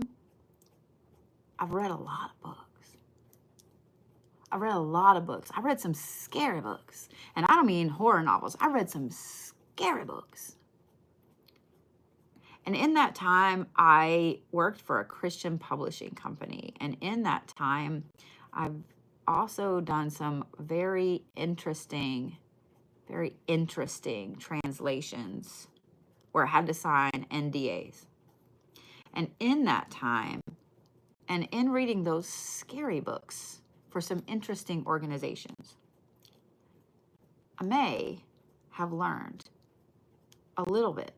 I've read a lot of books. I read a lot of books. I read some scary books. And I don't mean horror novels. I read some scary books. And in that time, I worked for a Christian publishing company. And in that time, I've also done some very interesting translations where I had to sign NDAs. And in that time, and in reading those scary books for some interesting organizations, I may have learned a little bit,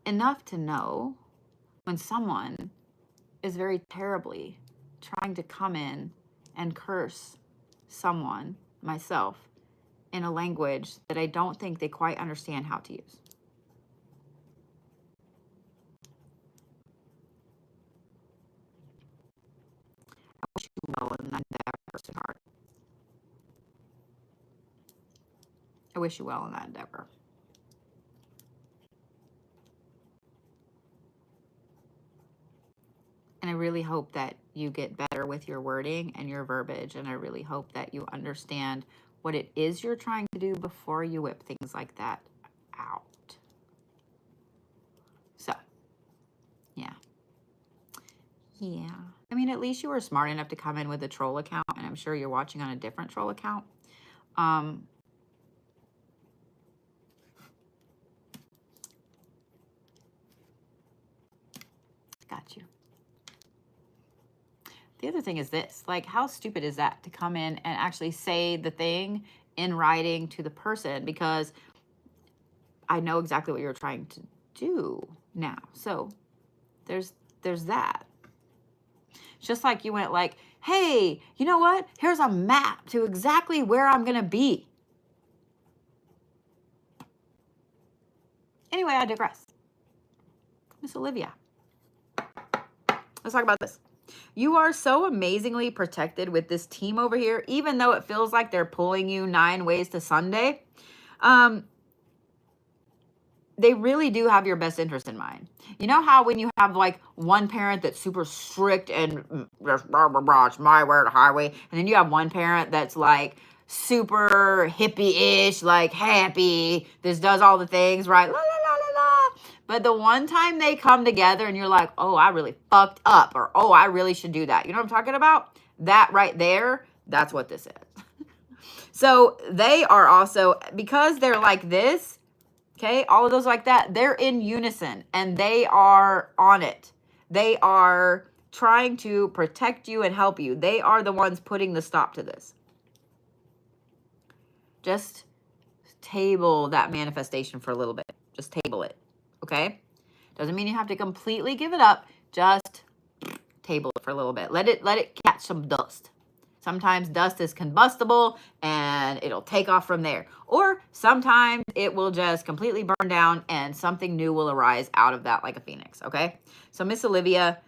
enough to know when someone is very terribly trying to come in and curse someone, myself, in a language that I don't think they quite understand how to use. I wish you well in that endeavor, sweetheart. I wish you well in that endeavor. And I really hope that you get better with your wording and your verbiage. And I really hope that you understand what it is you're trying to do before you whip things like that out. So, yeah. Yeah. I mean, at least you were smart enough to come in with a troll account, and I'm sure you're watching on a different troll account. Got you. The other thing is this, like, how stupid is that to come in and actually say the thing in writing to the person, because I know exactly what you're trying to do now. So there's that. It's just like you went like, hey, you know what? Here's a map to exactly where I'm going to be. Anyway, I digress. Miss Olivia, let's talk about this. You are so amazingly protected with this team over here, even though it feels like they're pulling you 9 ways to Sunday. They really do have your best interest in mind. You know how when you have like one parent that's super strict and just blah, blah, blah, it's my way or the highway, and then you have one parent that's like super hippie-ish, like happy, this does all the things, right? La, la, la, la, la. But the one time they come together and you're like, oh, I really fucked up, or oh, I really should do that. You know what I'm talking about? That right there, that's what this is. So they are also, because they're like this, okay, all of those like that, they're in unison and they are on it. They are trying to protect you and help you. They are the ones putting the stop to this. Just table that manifestation for a little bit. Just table it, okay? Doesn't mean you have to completely give it up. Just table it for a little bit. Let it catch some dust. Sometimes dust is combustible and it'll take off from there. Or sometimes it will just completely burn down and something new will arise out of that like a phoenix, okay? So Miss Olivia,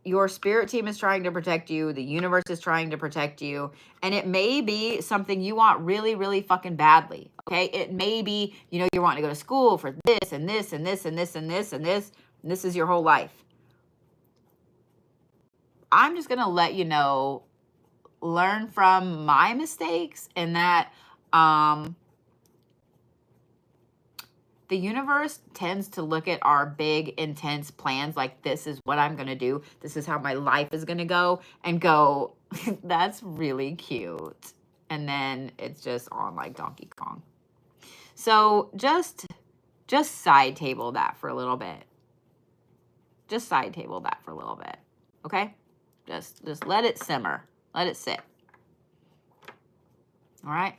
your spirit team is trying to protect you. The universe is trying to protect you. And it may be something you want really, really fucking badly, okay? It may be, you know, you're wanting to go to school for this and this and this and this and this and this. And this is your whole life. I'm just going to let you know, learn from my mistakes, and that the universe tends to look at our big, intense plans like, this is what I'm going to do. This is how my life is going to go, and go, that's really cute. And then it's just on like Donkey Kong. So just side table that for a little bit. Just side table that for a little bit. Okay? Just let it simmer. Let it sit. All right.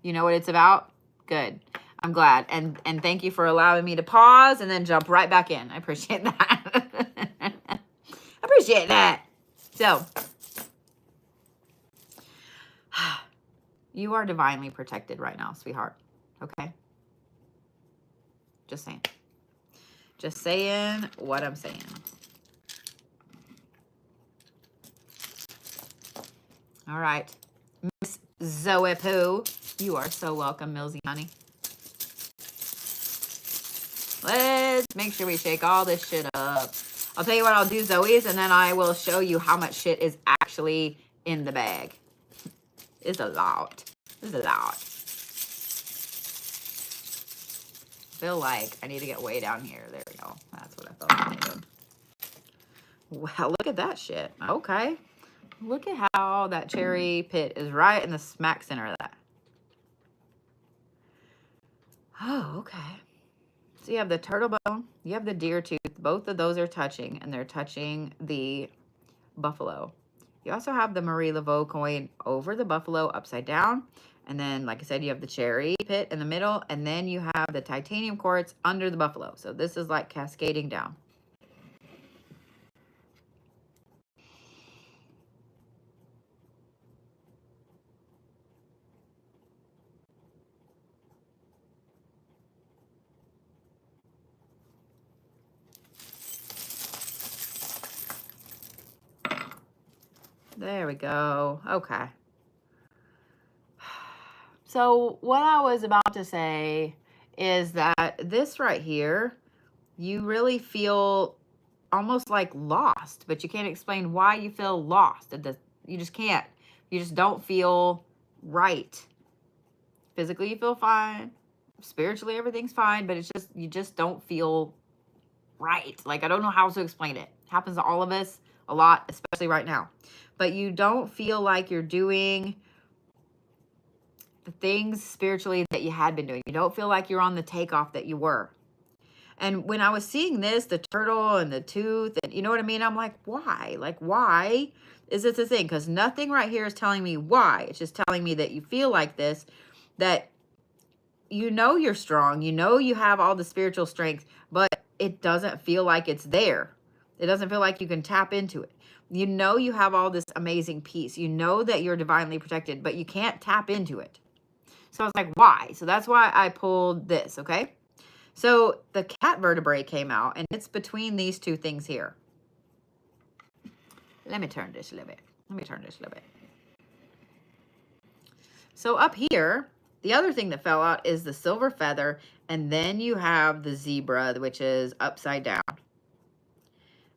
You know what it's about? Good. I'm glad. And thank you for allowing me to pause and then jump right back in. I appreciate that. I appreciate that. So, you are divinely protected right now, sweetheart. Okay? Just saying. Just saying what I'm saying. All right. Miss Zoe Poo, you are so welcome, Millsy honey. Let's make sure we shake all this shit up. I'll tell you what I'll do, Zoe's, and then I will show you how much shit is actually in the bag. It's a lot. It's a lot. I feel like I need to get way down here. There we go. That's what I thought I needed. Wow, look at that shit. Okay. Look at how that cherry pit is right in the smack center of that. Oh, okay. So you have the turtle bone, you have the deer tooth. Both of those are touching, and they're touching the buffalo. You also have the Marie Laveau coin over the buffalo upside down. And then, like I said, you have the cherry pit in the middle, and then you have the titanium quartz under the buffalo. So this is like cascading down. There we go. Okay. So what I was about to say is that this right here, you really feel almost like lost, but you can't explain why you feel lost. You just can't. You just don't feel right. Physically, you feel fine. Spiritually, everything's fine, but it's just, you just don't feel right. Like, I don't know how to explain it. It happens to all of us a lot, especially right now. But you don't feel like you're doing the things spiritually that you had been doing. You don't feel like you're on the takeoff that you were. And when I was seeing this, the turtle and the tooth, and you know what I mean? I'm like, why? Like, why is this a thing? Because nothing right here is telling me why. It's just telling me that you feel like this, that you know you're strong, you know you have all the spiritual strength, but it doesn't feel like it's there. It doesn't feel like you can tap into it. You know you have all this amazing peace. You know that you're divinely protected, but you can't tap into it. So I was like, why? So that's why I pulled this, okay? So the cat vertebrae came out, and it's between these two things here. Let me turn this a little bit. So up here, the other thing that fell out is the silver feather, and then you have the zebra, which is upside down.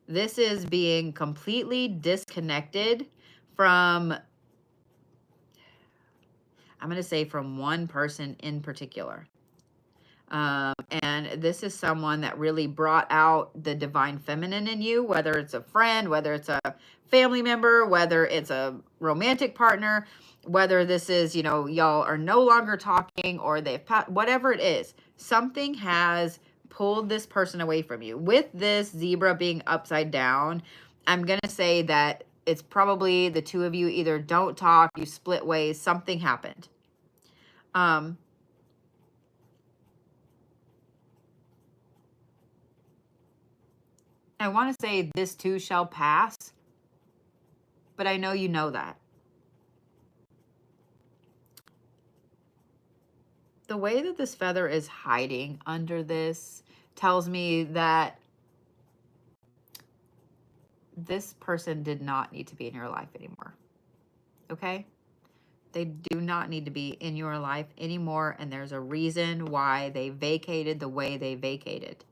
This is being completely disconnected from, I'm going to say, from one person in particular. And this is someone that really brought out the divine feminine in you, whether it's a friend, whether it's a family member, whether it's a romantic partner, whether this is, you know, y'all are no longer talking, or they've, whatever it is, something has pulled this person away from you. With this zebra being upside down, I'm going to say that it's probably the two of you either don't talk, you split ways, something happened. I want to say this too shall pass, but I know you know that. The way that this feather is hiding under this tells me that this person did not need to be in your life anymore. Okay? They do not need to be in your life anymore, and there's a reason why they vacated the way they vacated.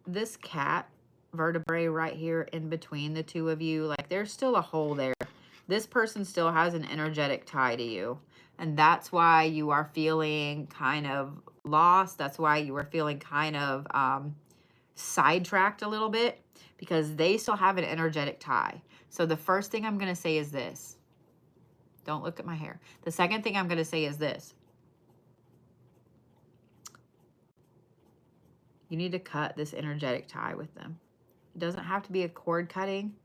This cat vertebrae right here in between the two of you, like, there's still a hole there. This person still has an energetic tie to you, and that's why you are feeling kind of lost. That's why you are feeling kind of sidetracked a little bit, because they still have an energetic tie. So the first thing I'm going to say is this. Don't look at my hair. The second thing I'm going to say is this. You need to cut this energetic tie with them. It doesn't have to be a cord cutting.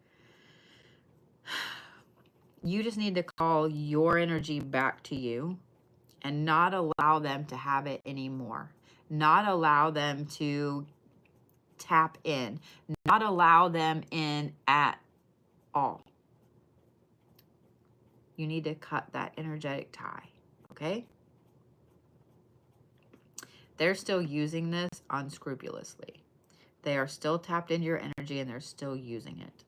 You just need to call your energy back to you and not allow them to have it anymore. Not allow them to tap in. Not allow them in at all. You need to cut that energetic tie, okay? They're still using this unscrupulously. They are still tapped into your energy, and they're still using it.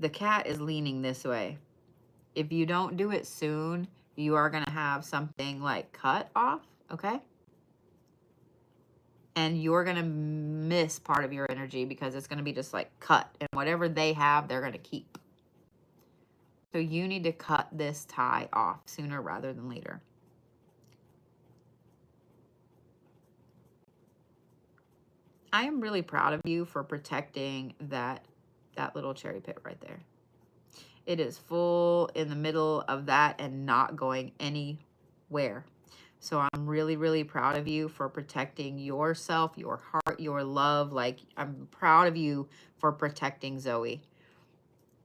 The cat is leaning this way. If you don't do it soon, you are going to have something like cut off, okay? And you're going to miss part of your energy, because it's going to be just like cut. And whatever they have, they're going to keep. So you need to cut this tie off sooner rather than later. I am really proud of you for protecting that little cherry pit right there. It is full in the middle of that and not going anywhere. So I'm really, really proud of you for protecting yourself, your heart, your love. Like, I'm proud of you for protecting Zoe.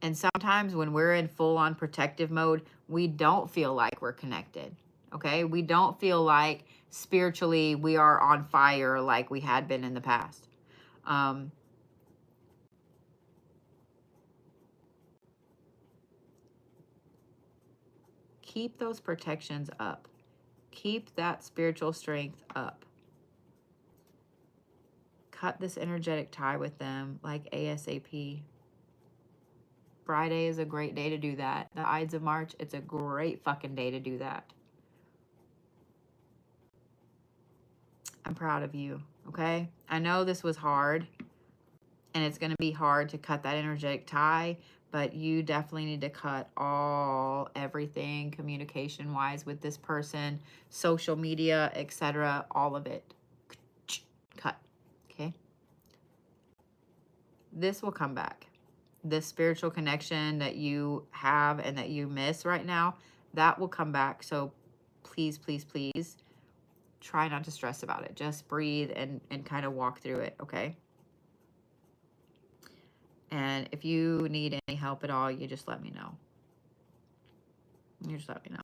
And sometimes when we're in full-on protective mode, we don't feel like we're connected, okay? We don't feel like spiritually we are on fire like we had been in the past. Keep those protections up. Keep that spiritual strength up. Cut this energetic tie with them like ASAP. Friday is a great day to do that. The Ides of March, it's a great fucking day to do that. I'm proud of you, okay? I know this was hard, and it's going to be hard to cut that energetic tie, but you definitely need to cut everything communication-wise with this person, social media, etc., all of it. Cut, okay? This will come back. This spiritual connection that you have and that you miss right now, that will come back. So please, please, please try not to stress about it. Just breathe and kind of walk through it, okay? And if you need any help at all, you just let me know. You just let me know.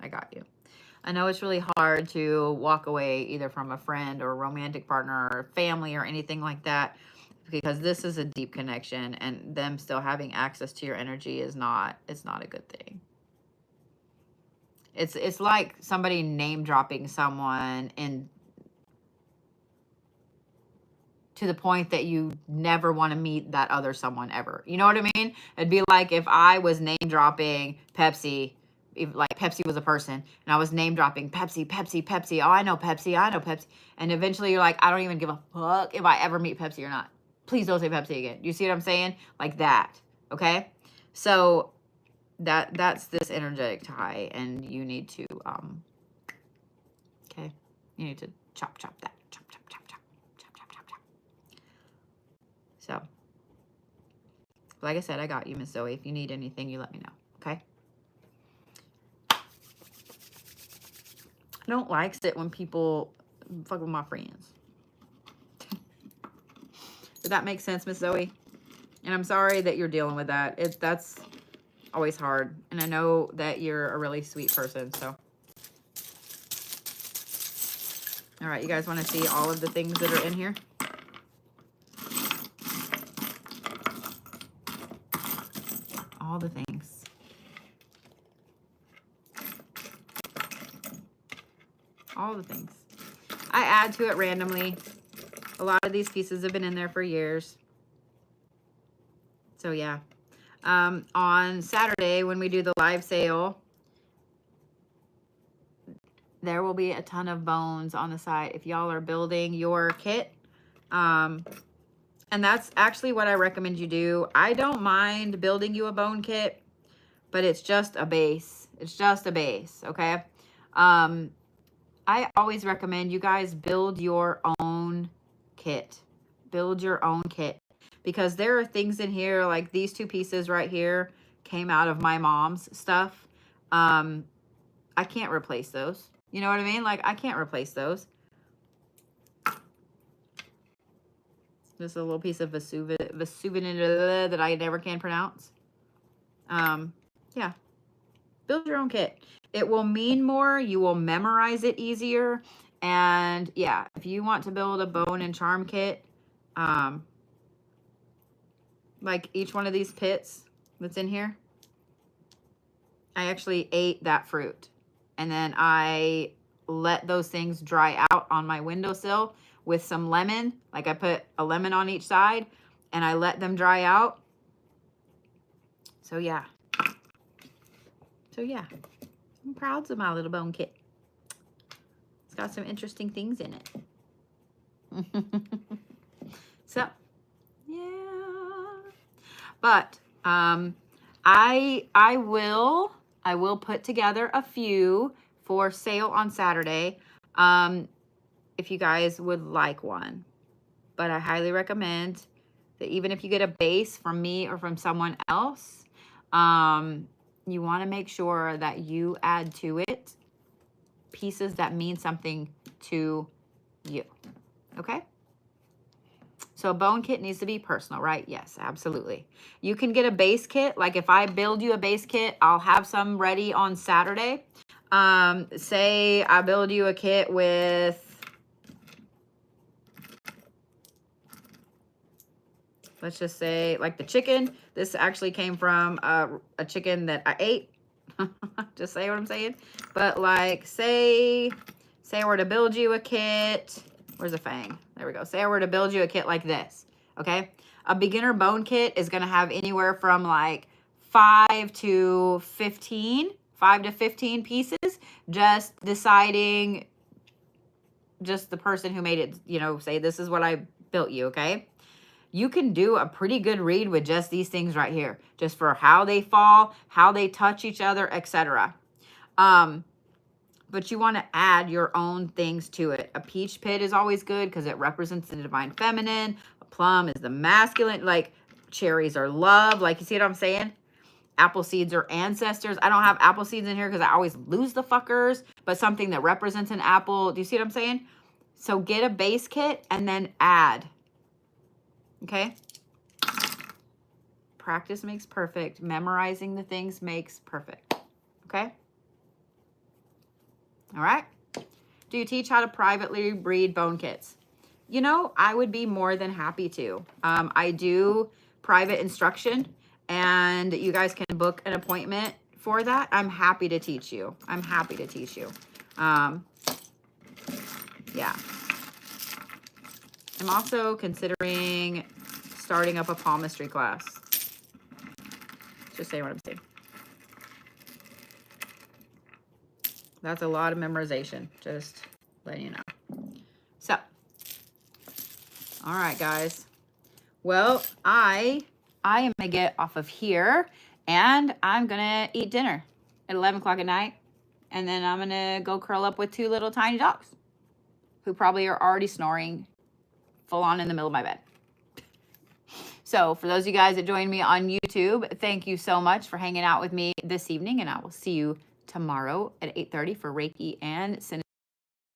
I got you. I know it's really hard to walk away either from a friend or a romantic partner or family or anything like that, because this is a deep connection, and them still having access to your energy is not, it's not a good thing. It's like somebody name dropping someone and to the point that you never want to meet that other someone ever. You know what I mean? It'd be like if I was name dropping Pepsi, if like Pepsi was a person, and I was name dropping Pepsi, Pepsi, Pepsi. Oh, I know Pepsi, I know Pepsi. And eventually you're like, I don't even give a fuck if I ever meet Pepsi or not. Please don't say Pepsi again. You see what I'm saying? Like that. Okay? So that's this energetic tie, and you need to okay? You need to chop that. Chop, chop, chop, chop. Chop, chop, chop, chop. So, like I said, I got you, Miss Zoe. If you need anything, you let me know, okay? I don't like it when people fuck with my friends. Does that make sense, Miss Zoe? And I'm sorry that you're dealing with that. That's always hard. And I know that you're a really sweet person, so. All right, you guys want to see all of the things that are in here? All the things. All the things. I add to it randomly. A lot of these pieces have been in there for years. So yeah. On Saturday, when we do the live sale, there will be a ton of bones on the side if y'all are building your kit. And that's actually what I recommend you do. I don't mind building you a bone kit, but it's just a base. It's just a base, okay? I always recommend you guys build your own kit. Build your own kit. Because there are things in here, like these two pieces right here came out of my mom's stuff. I can't replace those. You know what I mean? Like, I can't replace those. This is a little piece of Vesuvian that I never can pronounce. Yeah. Build your own kit. It will mean more. You will memorize it easier. And yeah, if you want to build a bone and charm kit, like each one of these pits that's in here, I actually ate that fruit. And then I let those things dry out on my windowsill with some lemon. Like I put a lemon on each side and I let them dry out. So yeah. So yeah, I'm proud of my little bone kit. It's got some interesting things in it. So, yeah. But I will put together a few for sale on Saturday if you guys would like one. But I highly recommend that even if you get a base from me or from someone else, you want to make sure that you add to it pieces that mean something to you. Okay? So a bone kit needs to be personal, right? Yes, absolutely. You can get a base kit. Like if I build you a base kit, I'll have some ready on Saturday. Say I build you a kit with, let's just say like the chicken. This actually came from a chicken that I ate. Just say what I'm saying. But like say I were to build you a kit. Where's the fang? There we go. Say I were to build you a kit like this. Okay. A beginner bone kit is going to have anywhere from like 5 to 15 pieces. Just deciding just the person who made it, you know, say, this is what I built you, okay? You can do a pretty good read with just these things right here, just for how they fall, how they touch each other, etc. But you want to add your own things to it. A peach pit is always good because it represents the divine feminine. A plum is the masculine. Like cherries are love. Like, you see what I'm saying? Apple seeds are ancestors. I don't have apple seeds in here because I always lose the fuckers, but something that represents an apple. Do you see what I'm saying? So get a base kit and then add. Okay? Practice makes perfect. Memorizing the things makes perfect. Okay? All right. Do you teach how to privately breed bone kits? You know, I would be more than happy to. I do private instruction, and you guys can book an appointment for that. I'm happy to teach you. I'm happy to teach you. Yeah. I'm also considering starting up a palmistry class. Just saying what I'm saying. That's a lot of memorization, just letting you know. So, all right, guys. Well, I am gonna get off of here, and I'm gonna eat dinner at 11 o'clock at night, and then I'm gonna go curl up with 2 little tiny dogs who probably are already snoring full on in the middle of my bed. So for those of you guys that joined me on YouTube, thank you so much for hanging out with me this evening, and I will see you tomorrow at 8:30 for Reiki and Synesthesia.